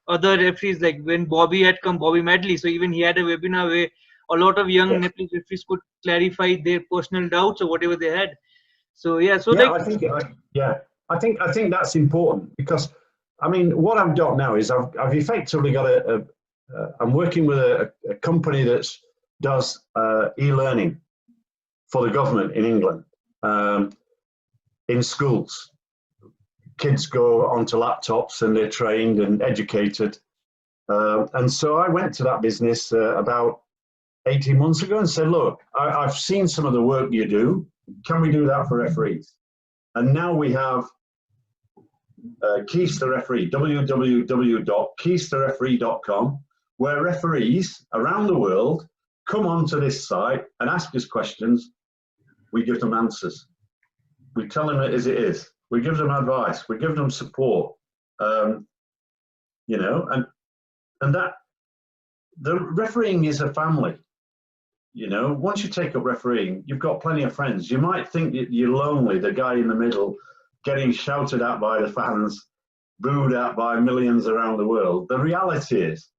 other referees, like when Bobby had come, Bobby Madley. So even he had a webinar where a lot of young Nepalese referees could clarify their personal doubts or whatever they had. So yeah, so yeah, like I think that's important, because I mean, what I've done now is I've effectively got I'm working with a company that does e-learning for the government in England, in schools. kids go onto laptops and they're trained and educated. And so I went to that business about 18 months ago and said, look, I've seen some of the work you do. Can we do that for referees? And now we have Keys to Referee, www.keystoreferee.com, where referees around the world come onto this site and ask us questions. We give them answers. We tell them it as it is. We give them advice. We give them support. You know, and that the refereeing is a family. You know, once you take up refereeing, you've got plenty of friends. You might think that you're lonely, the guy in the middle, getting shouted at by the fans, booed at by millions around the world. The reality is,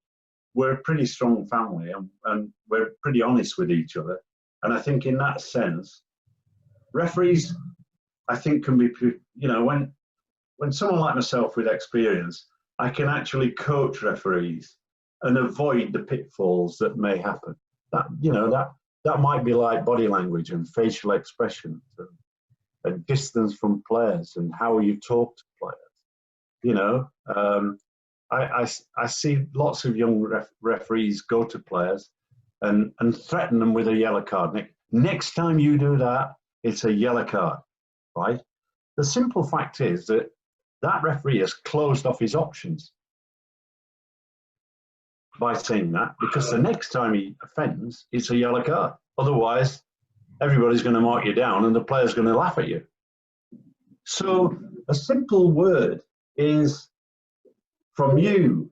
we're a pretty strong family, and we're pretty honest with each other. And I think in that sense, referees, I think, can be, you know, when someone like myself with experience, I can actually coach referees and avoid the pitfalls that may happen. That, you know, that might be like body language and facial expression and distance from players and how you talk to players. You know, I see lots of young referees go to players and threaten them with a yellow card. Next time you do that, it's a yellow card, right? The simple fact is that referee has closed off his options by saying that, because the next time he offends, it's a yellow card. Otherwise, everybody's going to mark you down and the player's going to laugh at you. So a simple word is, from you,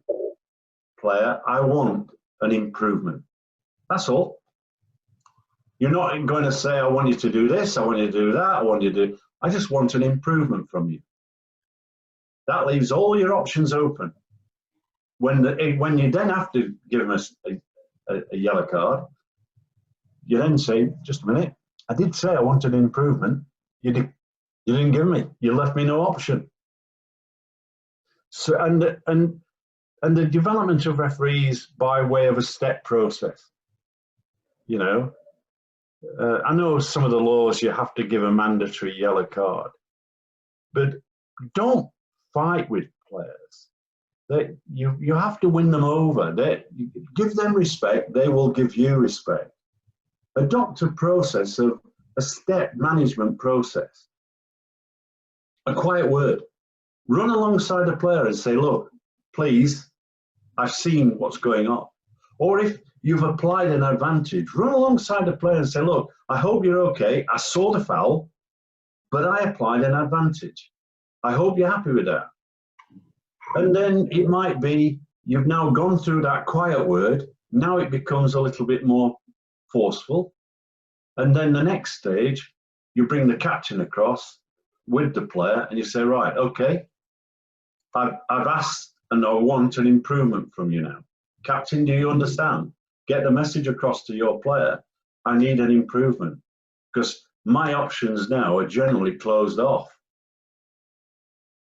player, I want an improvement. That's all. You're not going to say, I want you to do this, I want you to do that, I just want an improvement from you. That leaves all your options open. When you then have to give them a yellow card, you then say, just a minute, I did say I wanted an improvement. You didn't give me. You left me no option. So and the development of referees by way of a step process. You know, I know some of the laws you have to give a mandatory yellow card, but don't fight with players. You have to win them over. Give them respect, they will give you respect. Adopt a process of a step management process. A quiet word. Run alongside a player and say, look, please, I've seen what's going on. Or if you've applied an advantage, run alongside the player and say, look, I hope you're okay. I saw the foul, but I applied an advantage. I hope you're happy with that. And then it might be you've now gone through that quiet word. Now it becomes a little bit more forceful. And then the next stage, you bring the captain across with the player and you say, right, okay, I've asked and I want an improvement from you now. Captain, do you understand? Get the message across to your player. I need an improvement because my options now are generally closed off.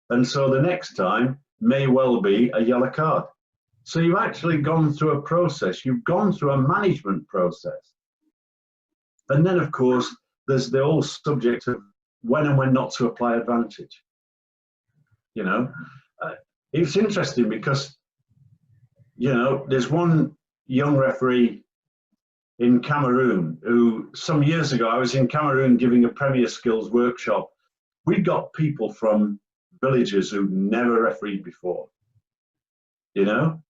And so the next time may well be a yellow card. So you've actually gone through a process. You've gone through a management process. And then, of course, there's the whole subject of when and when not to apply advantage. You know, it's interesting because, you know, there's one young referee in Cameroon who, some years ago, I was in Cameroon giving a Premier Skills workshop. We got people from villages who'd never refereed before, you know,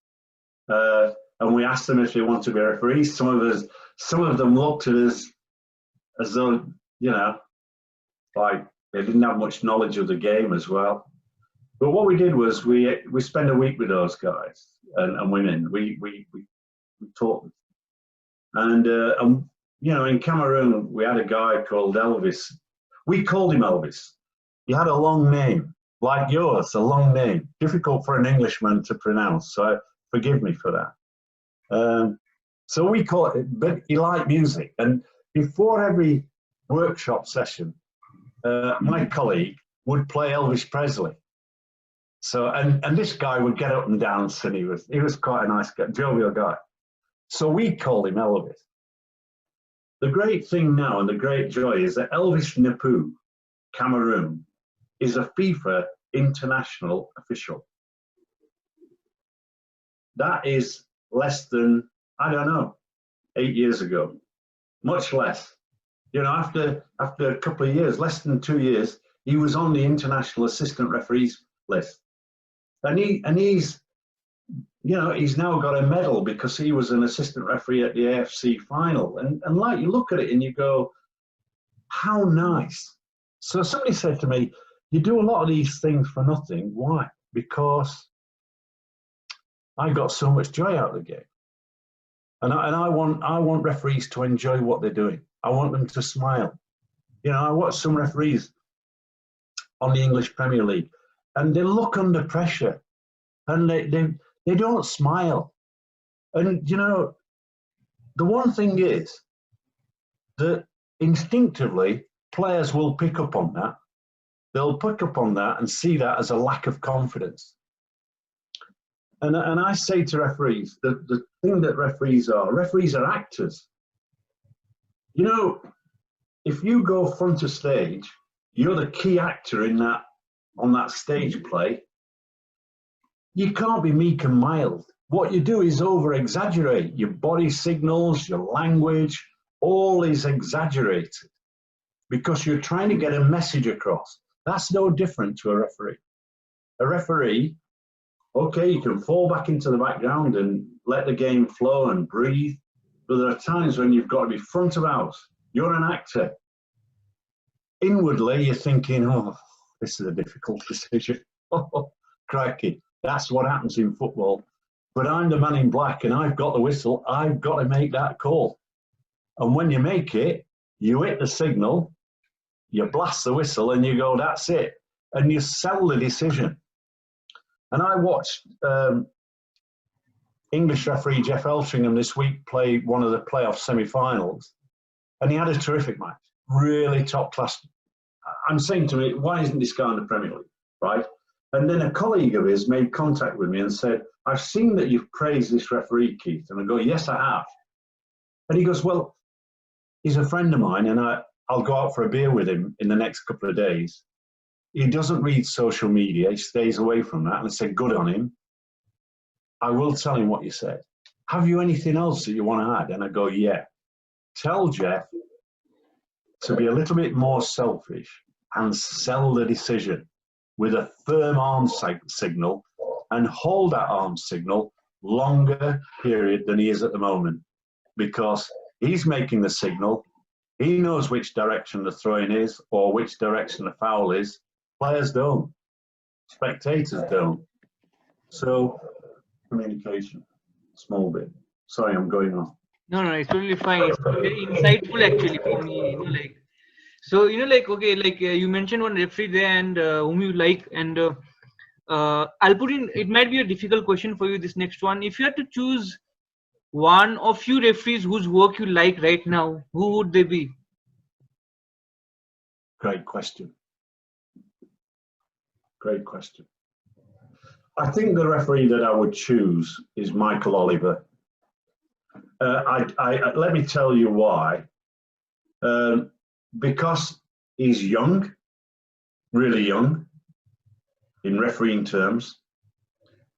and we asked them if they want to be referees. Some of them looked at us as though, you know, like they didn't have much knowledge of the game as well. But what we did was we spent a week with those guys and women. We taught them, and you know, in Cameroon we had a guy called Elvis. We called him Elvis. He had a long name, like yours, a long name, difficult for an Englishman to pronounce. So forgive me for that. So we call it, but he liked music, and before every workshop session, my colleague would play Elvis Presley. So, and this guy would get up and dance, and he was quite a nice guy, jovial guy. So we called him Elvis. The great thing now and the great joy is that Elvis Napu, Cameroon, is a FIFA international official. That is less than, I don't know, 8 years ago, much less. You know, after a couple of years, less than 2 years, he was on the international assistant referees list. And he's, you know, he's now got a medal because he was an assistant referee at the AFC final. And like, you look at it and you go, how nice. So somebody said to me, you do a lot of these things for nothing. Why? Because I got so much joy out of the game. And I want referees to enjoy what they're doing. I want them to smile. You know, I watch some referees on the English Premier League and they look under pressure and they don't smile. And, you know, the one thing is that instinctively players will pick up on that. They'll pick up on that and see that as a lack of confidence. And I say to referees, the thing that referees are actors. You know, if you go front of stage, you're the key actor in that, on that stage play. You can't be meek and mild. What you do is over-exaggerate. Your body signals, your language, all is exaggerated because you're trying to get a message across. That's no different to a referee. A referee, okay, you can fall back into the background and let the game flow and breathe, but there are times when you've got to be front of house. You're an actor. Inwardly, you're thinking, oh, this is a difficult decision. Oh, crikey. That's what happens in football. But I'm the man in black and I've got the whistle. I've got to make that call. And when you make it, you hit the signal, you blast the whistle and you go, that's it. And you sell the decision. And I watched English referee Jeff Eltringham this week play one of the playoff semi-finals. And he had a terrific match, really top class. I'm saying to me, why isn't this guy in the Premier League, right? And then a colleague of his made contact with me and said, I've seen that you've praised this referee, Keith. And I go, yes, I have. And he goes, well, he's a friend of mine and I'll go out for a beer with him in the next couple of days. He doesn't read social media. He stays away from that. And I said, good on him. I will tell him what you said. Have you anything else that you want to add? And I go, yeah. Tell Jeff to be a little bit more selfish and sell the decision with a firm arm signal and hold that arm signal longer period than he is at the moment, because he's making the signal. He knows which direction the throw-in is or which direction the foul is. Players don't. Spectators don't. So, communication, small bit. Sorry, I'm going on. No, it's totally fine. It's very insightful actually for me. You know, like, so you know, like, okay, like you mentioned one referee there and whom you like, and I'll put in. It might be a difficult question for you. This next one, if you had to choose one or few referees whose work you like right now, who would they be? Great question. Great question. I think the referee that I would choose is Michael Oliver. Let me tell you why. Because he's young, really young, in refereeing terms.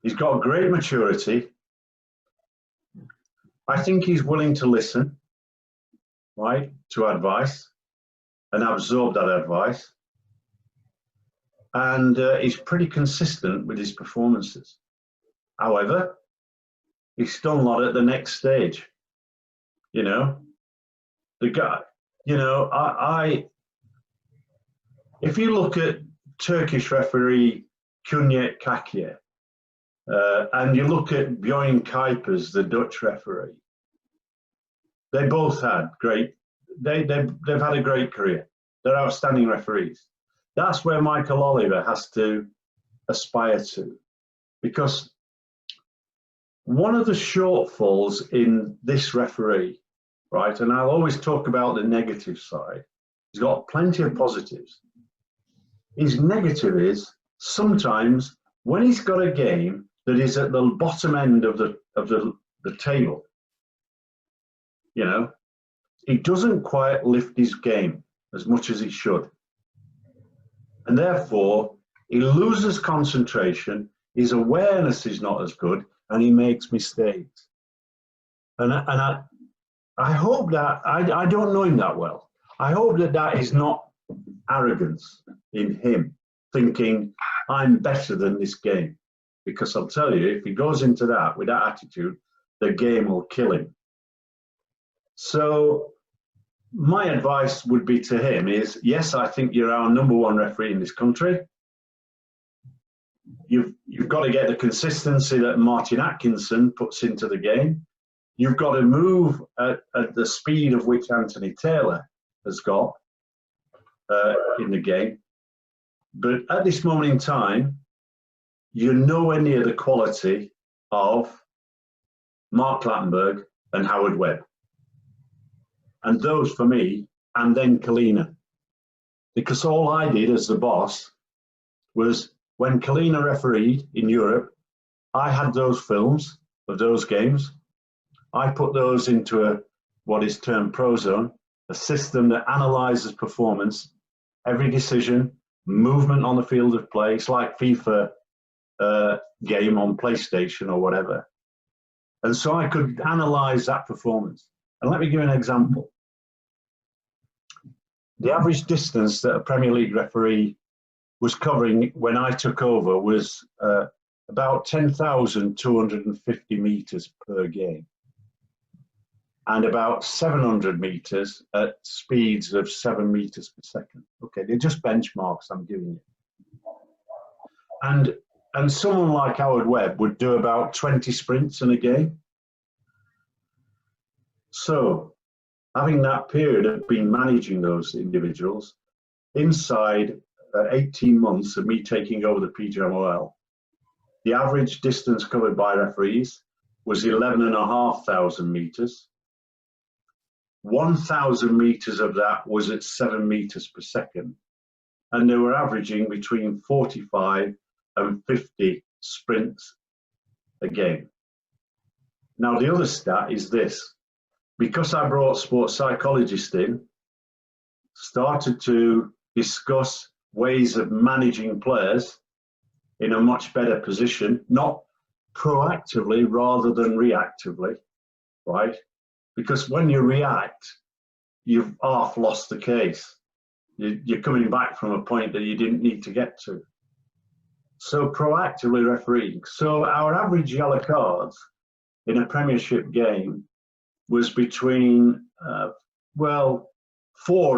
He's got great maturity. I think he's willing to listen, right, to advice and absorb that advice. And he's pretty consistent with his performances. However, he's still not at the next stage. You know, the guy, you know, if you look at Turkish referee Cüneyt Çakır, and you look at Björn Kuipers, the Dutch referee, they both had great, they've had a great career. They're outstanding referees. That's where Michael Oliver has to aspire to, because one of the shortfalls in this referee, right, and I'll always talk about the negative side, he's got plenty of positives. His negative is sometimes when he's got a game that is at the bottom end of the table, you know, he doesn't quite lift his game as much as he should. And therefore, He loses concentration, his awareness is not as good, and he makes mistakes. And I hope that, I don't know him that well. I hope that that is not arrogance in him, thinking, I'm better than this game. Because I'll tell you, if he goes into that with that attitude, the game will kill him. So my advice would be to him is, yes, I think you're our #1 referee in this country. You've got to get the consistency that Martin Atkinson puts into the game. You've got to move at the speed of which Anthony Taylor has got in the game. But at this moment in time, you're nowhere near the quality of Mark Clattenburg and Howard Webb. And those for me, and then Kalina. Because all I did as the boss was, when Kalina refereed in Europe, I had those films of those games. I put those into what is termed Prozone, a system that analyzes performance, every decision, movement on the field of play. It's like FIFA game on PlayStation or whatever. And so I could analyze that performance. And let me give you an example. The average distance that a Premier League referee was covering when I took over was about 10,250 meters per game, and about 700 meters at speeds of 7 meters per second. Okay, they're just benchmarks I'm giving you. And someone like Howard Webb would do about 20 sprints in a game. So, having that period of being managing those individuals, inside 18 months of me taking over the PGMOL, the average distance covered by referees was 11,500 meters. 1,000 meters of that was at 7 meters per second. And they were averaging between 45 and 50 sprints a game. Now, the other stat is this. Because I brought sports psychologists in, started to discuss ways of managing players in a much better position, not proactively rather than reactively, right? Because when you react, you've half lost the case. You're coming back from a point that you didn't need to get to. So proactively refereeing. So our average yellow cards in a Premiership game was between, 4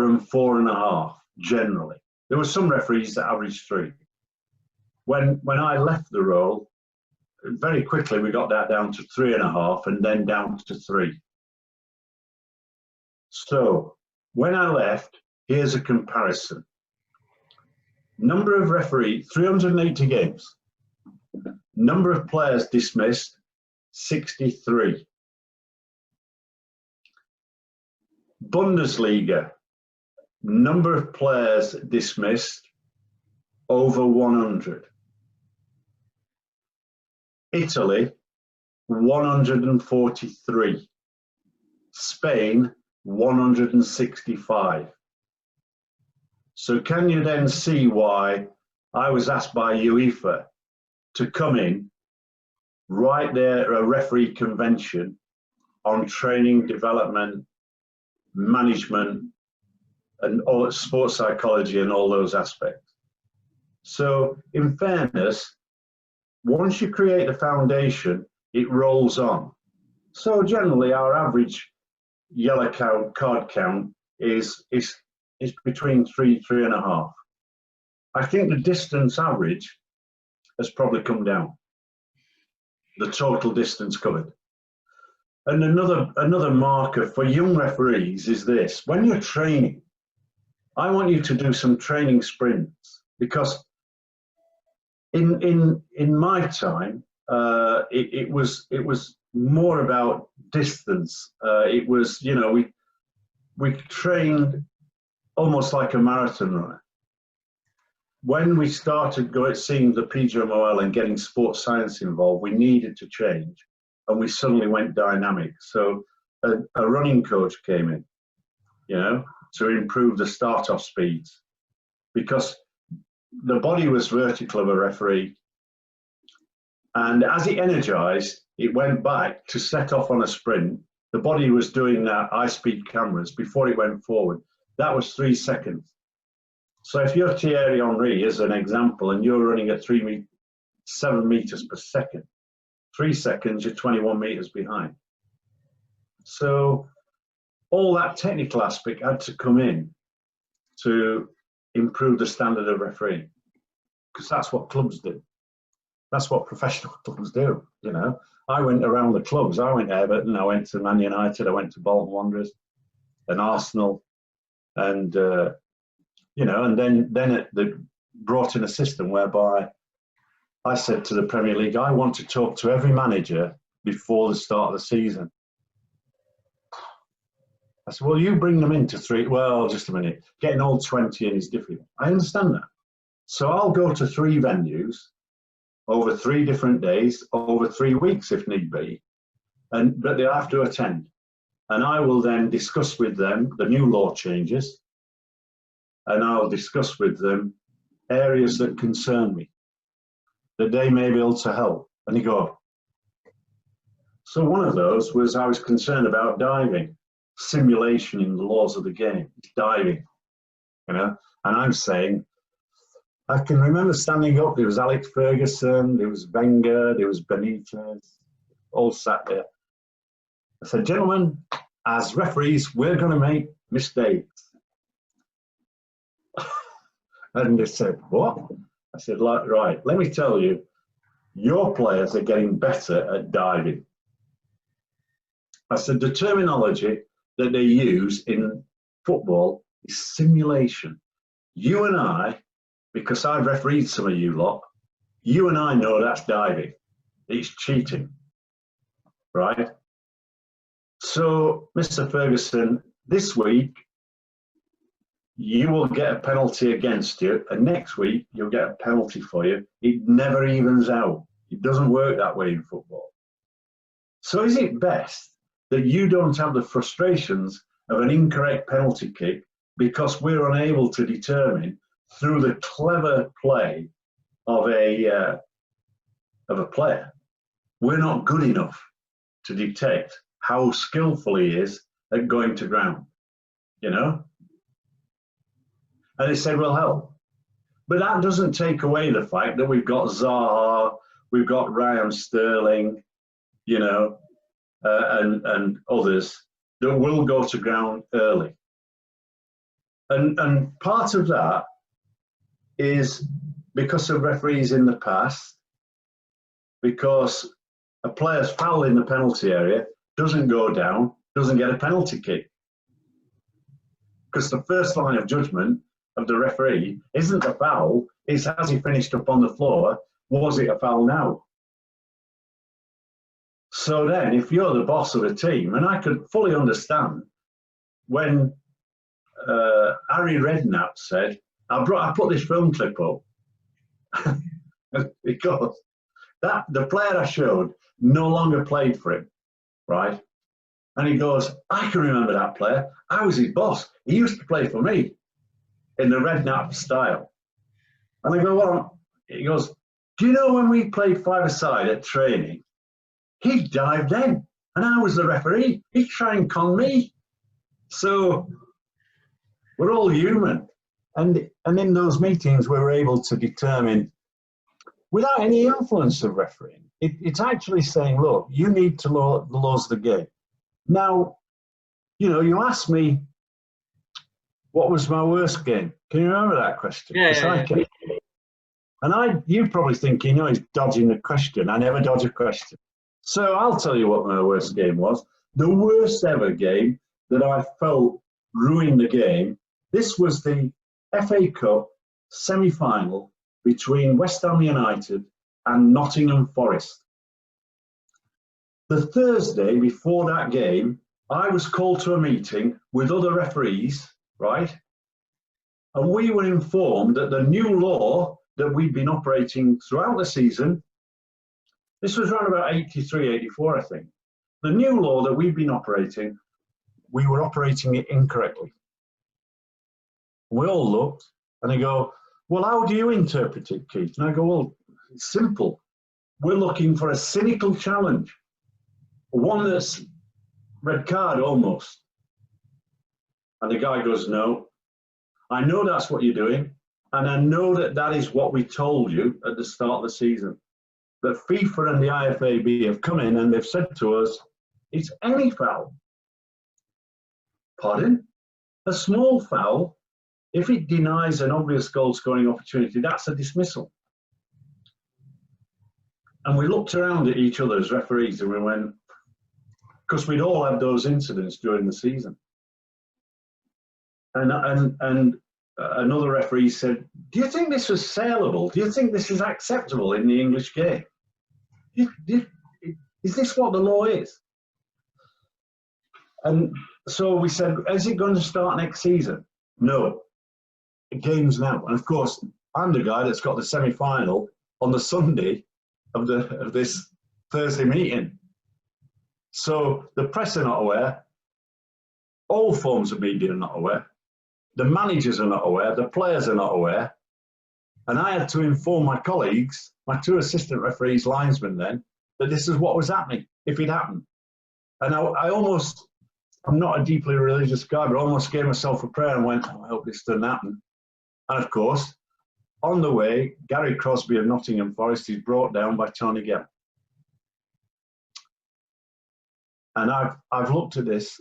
and 4.5, generally. There were some referees that averaged 3. When I left the role, very quickly we got that down to 3.5 and then down to 3. So when I left, here's a comparison. Number of referees, 380 games. Number of players dismissed, 63. Bundesliga, number of players dismissed, over 100. Italy, 143. Spain, 165. So can you then see why I was asked by UEFA to come in, write there a referee convention on training, development, management, and all sports psychology and all those aspects. So in fairness, once you create the foundation, it rolls on. So generally our average yellow card count is between 3.5. I think the distance average has probably come down, the total distance covered. And another marker for young referees is this: when you're training, I want you to do some training sprints, because in my time it was more about distance. It was, you know, we trained almost like a marathon runner. When we started seeing the PGMOL and getting sports science involved, we needed to change, and we suddenly went dynamic. So a running coach came in, you know, to improve the start-off speeds, because the body was vertical of a referee, and as it energized, it went back to set off on a sprint. The body was doing that high-speed cameras before it went forward. That was 3 seconds. So if you're Thierry Henry, as an example, and you're running at 7 meters per second, 3 seconds, you're 21 meters behind. So all that technical aspect had to come in to improve the standard of refereeing, because that's what clubs do. That's what professional clubs do. You know, I went around the clubs. I went to Everton, I went to Man United, I went to Bolton Wanderers and Arsenal, and you know, and then they brought in a system whereby I said to the Premier League, I want to talk to every manager before the start of the season. I said, well, you bring them into well, just a minute. Getting all 20 in is difficult. I understand that. So I'll go to 3 venues over 3 different days, over 3 weeks if need be, but they'll have to attend. And I will then discuss with them the new law changes, and I'll discuss with them areas that concern me, that they may be able to help. And they go, so one of those was I was concerned about diving, simulation in the laws of the game, diving, you know, and I'm saying, I can remember standing up, there was Alex Ferguson, there was Wenger, there was Benitez, all sat there. I said, gentlemen, as referees, we're going to make mistakes. And they said, what? I said, right, let me tell you, your players are getting better at diving. I said, the terminology that they use in football is simulation. You and I, because I've refereed some of you lot, you and I know that's diving. It's cheating, right? So, Mr. Ferguson, this week, you will get a penalty against you, and next week, you'll get a penalty for you. It never evens out. It doesn't work that way in football. So is it best that you don't have the frustrations of an incorrect penalty kick because we're unable to determine through the clever play of a player, we're not good enough to detect how skillful he is at going to ground, you know? And they said, well, help. But that doesn't take away the fact that we've got Zaha, we've got Raheem Sterling, you know, and others that will go to ground early. And part of that is because of referees in the past, because a player's foul in the penalty area doesn't go down, doesn't get a penalty kick. Because the first line of judgment of the referee isn't a foul, it's has he finished up on the floor, was it a foul now? So then, if you're the boss of a team, and I could fully understand when Harry Redknapp said, I put this film clip up because the player I showed no longer played for him, right? And he goes, I can remember that player. I was his boss. He used to play for me in the Redknapp style. And I go, well, he goes, do you know when we played 5-a-side at training? He dived then, and I was the referee. He'd try and con me. So we're all human. And in those meetings, we were able to determine, without any influence of refereeing, it's actually saying, look, you need to know the laws of the game. Now, you know, you asked me, what was my worst game? Can you remember that question? Yeah. And you probably think, you know, he's dodging the question. I never dodge a question. So I'll tell you what my worst game was. The worst ever game that I felt ruined the game. This was the FA Cup semi-final between West Ham United and Nottingham Forest. The Thursday before that game, I was called to a meeting with other referees, right? And we were informed that the new law that we'd been operating throughout the season, this was around about 83, 84, I think. The new law that we'd been operating, we were operating it incorrectly. We all looked and they go, well, how do you interpret it, Keith? And I go, well, it's simple. We're looking for a cynical challenge, one that's red card almost. And the guy goes, no, I know that's what you're doing. And I know that that is what we told you at the start of the season. But FIFA and the IFAB have come in and they've said to us, it's any foul. Pardon? A small foul, if it denies an obvious goal scoring opportunity, that's a dismissal. And we looked around at each other as referees and we went, because we'd all had those incidents during the season. And another referee said, do you think this was saleable? Do you think this is acceptable in the English game? Is this what the law is? And so we said, is it going to start next season? No. The game's now. And of course, I'm the guy that's got the semi-final on the Sunday of this Thursday meeting. So the press are not aware. All forms of media are not aware. The managers are not aware. The players are not aware. And I had to inform my colleagues, my two assistant referees, linesmen then, that this is what was happening, if it happened. And I'm not a deeply religious guy, but I almost gave myself a prayer and went, oh, I hope this doesn't happen. And of course, on the way, Gary Crosby of Nottingham Forest is brought down by Tony Gell. And I've looked at this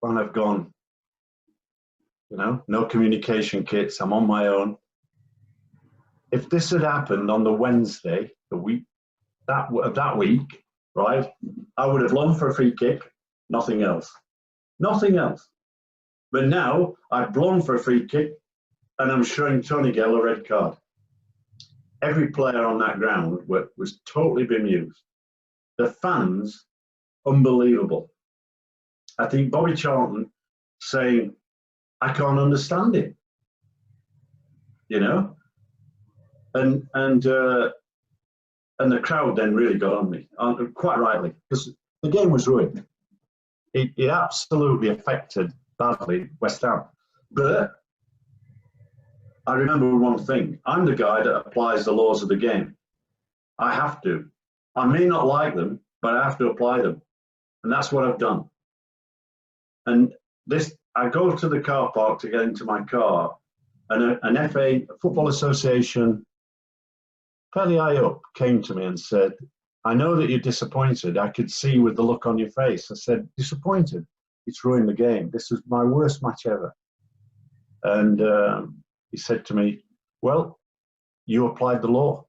and I've gone, you know, no communication kits, I'm on my own. If this had happened on the Wednesday, that week, right, I would have blown for a free kick, nothing else. Nothing else. But now I've blown for a free kick and I'm showing Tony Gell a red card. Every player on that ground was totally bemused. The fans, unbelievable. I think Bobby Charlton saying, I can't understand it, you know? And the crowd then really got on me, quite rightly, because the game was ruined. It absolutely affected badly West Ham. But I remember one thing, I'm the guy that applies the laws of the game. I have to. I may not like them, but I have to apply them. And that's what I've done. And I go to the car park to get into my car, and an FA, a Football Association, fairly high up, came to me and said, I know that you're disappointed. I could see with the look on your face. I said, disappointed? It's ruined the game. This is my worst match ever. And he said to me, well, you applied the law.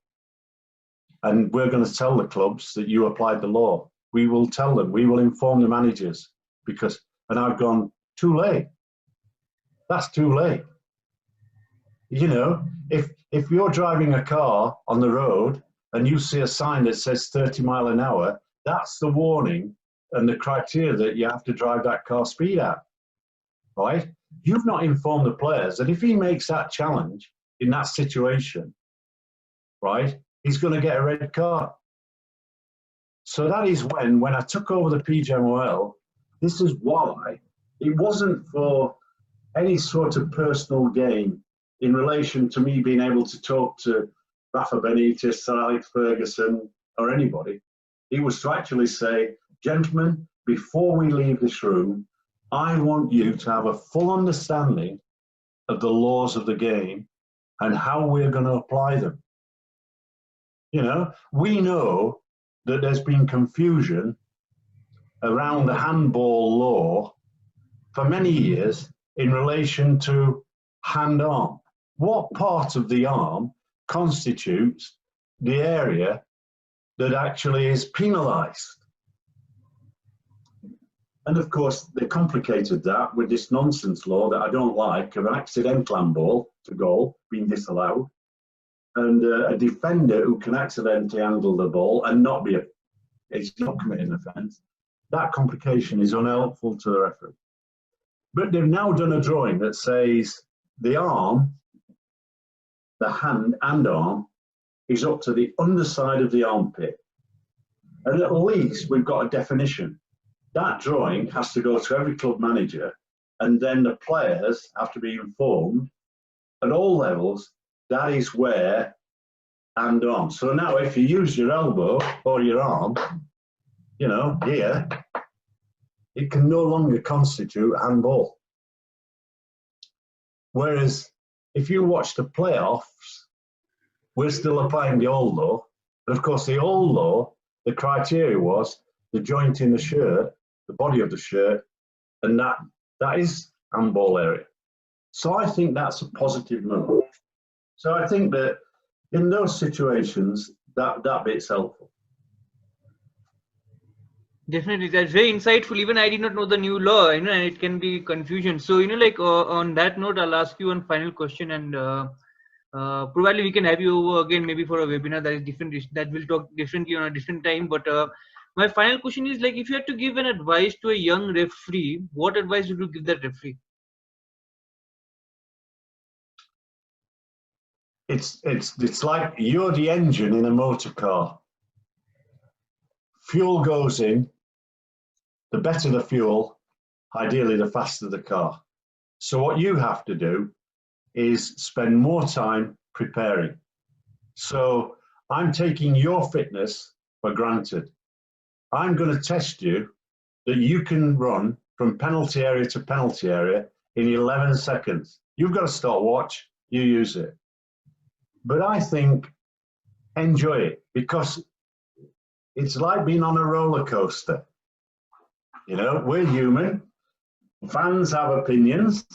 And we're going to tell the clubs that you applied the law. We will tell them. We will inform the managers. And I've gone, too late. That's too late. You know, if you're driving a car on the road and you see a sign that says 30 miles an hour, that's the warning and the criteria that you have to drive that car speed at, right? You've not informed the players that if he makes that challenge in that situation, right, he's going to get a red card. So that is when I took over the PGMOL, this is why it wasn't for any sort of personal gain in relation to me being able to talk to Rafa Benitez, Sir Alex Ferguson, or anybody. It was to actually say, gentlemen, before we leave this room, I want you to have a full understanding of the laws of the game and how we're going to apply them. You know, we know that there's been confusion around the handball law for many years in relation to hand-arm. What part of the arm constitutes the area that actually is penalised? And of course, they complicated that with this nonsense law that I don't like of an accidental handball to goal being disallowed, and a defender who can accidentally handle the ball and not he's not committing an offence. That complication is unhelpful to the referee. But they've now done a drawing that says the arm, the hand and arm, is up to the underside of the armpit. And at least we've got a definition. That drawing has to go to every club manager, and then the players have to be informed at all levels that is where hand on. So now if you use your elbow or your arm, you know, here, it can no longer constitute handball. Whereas if you watch the playoffs, we're still applying the old law. But of course, the old law, the criteria was the joint in the shirt, the body of the shirt, and that is handball area. So I think that's a positive move. So I think that in those situations, that bit's helpful. Definitely, that's very insightful. Even I did not know the new law, and it can be confusion. So, like on that note, I'll ask you one final question, and probably we can have you over again, maybe for a webinar that is different, that will talk differently on a different time. But my final question is, like, if you had to give an advice to a young referee, what advice would you give that referee? It's like you're the engine in a motor car. Fuel goes in, the better the fuel, ideally the faster the car. So what you have to do is spend more time preparing. So I'm taking your fitness for granted. I'm going to test you that you can run from penalty area to penalty area in 11 seconds. You've got a stopwatch, you use it. But I think enjoy it, because it's like being on a roller coaster. You know, we're human. Fans have opinions,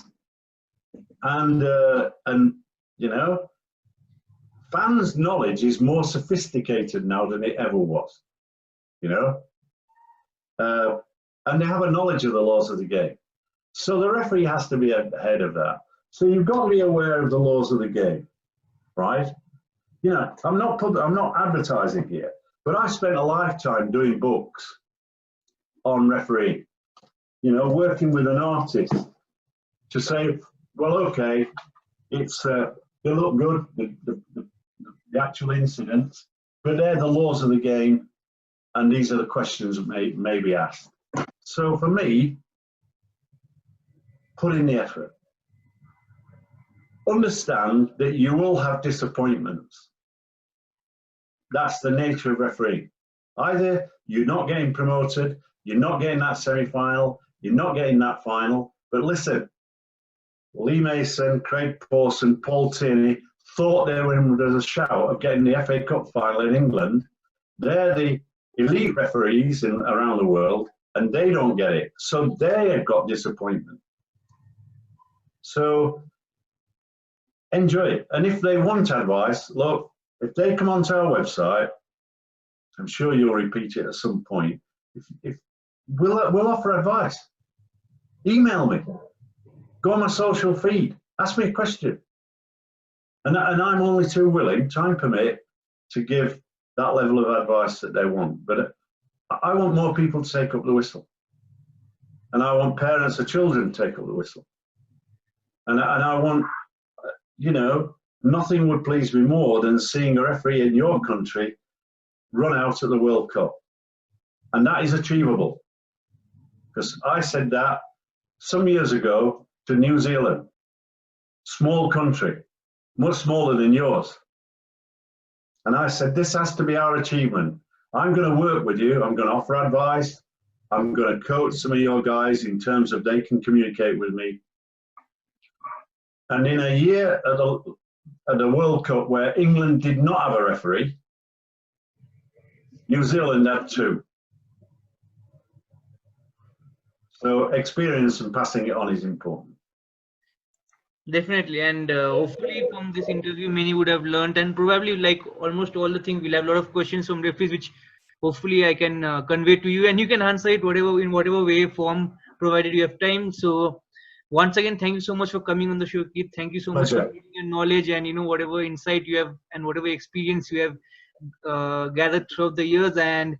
and you know, fans' knowledge is more sophisticated now than it ever was. You know, and they have a knowledge of the laws of the game. So the referee has to be ahead of that. So you've got to be aware of the laws of the game, right? You know, I'm not advertising here, but I spent a lifetime doing books on refereeing. You know, working with an artist to say, well, okay, it's they look good, the actual incidents, but they're the laws of the game, and these are the questions that may be asked. So for me, put in the effort. Understand that you will have disappointments. That's the nature of refereeing. Either you're not getting promoted, you're not getting that semi-final, you're not getting that final. But listen, Lee Mason, Craig Pawson, Paul Tierney thought they were in a shout of getting the FA Cup final in England. They're the elite referees around the world, and they don't get it. So they have got disappointment. So enjoy it. And if they want advice, look, if they come onto our website, I'm sure you'll repeat it at some point. If we'll offer advice. Email me. Go on my social feed. Ask me a question. And I'm only too willing, time permit, to give that level of advice that they want. But I want more people to take up the whistle. And I want parents of children to take up the whistle. And I want, you know, nothing would please me more than seeing a referee in your country run out at the World Cup. And that is achievable. Because I said that some years ago to New Zealand, small country, much smaller than yours. And I said, this has to be our achievement. I'm going to work with you. I'm going to offer advice. I'm going to coach some of your guys in terms of they can communicate with me. And in a year at the World Cup where England did not have a referee, New Zealand had two. So experience and passing it on is important. Definitely, and hopefully from this interview many would have learned, and probably like almost all the things, we'll have a lot of questions from referees which hopefully I can convey to you, and you can answer it in whatever way, form, provided you have time. So once again, thank you so much for coming on the show, Keith. Thank you so much for sharing your knowledge and whatever insight you have and whatever experience you have gathered throughout the years. And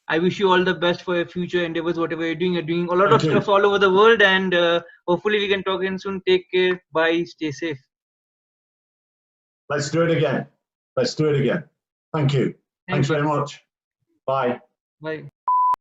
I wish you all the best for your future endeavors, whatever you're doing. You're doing a lot of stuff all over the world, and hopefully we can talk again soon. Take care. Bye. Stay safe. Let's do it again. Let's do it again. Thank you. Thanks very much. Bye. Bye.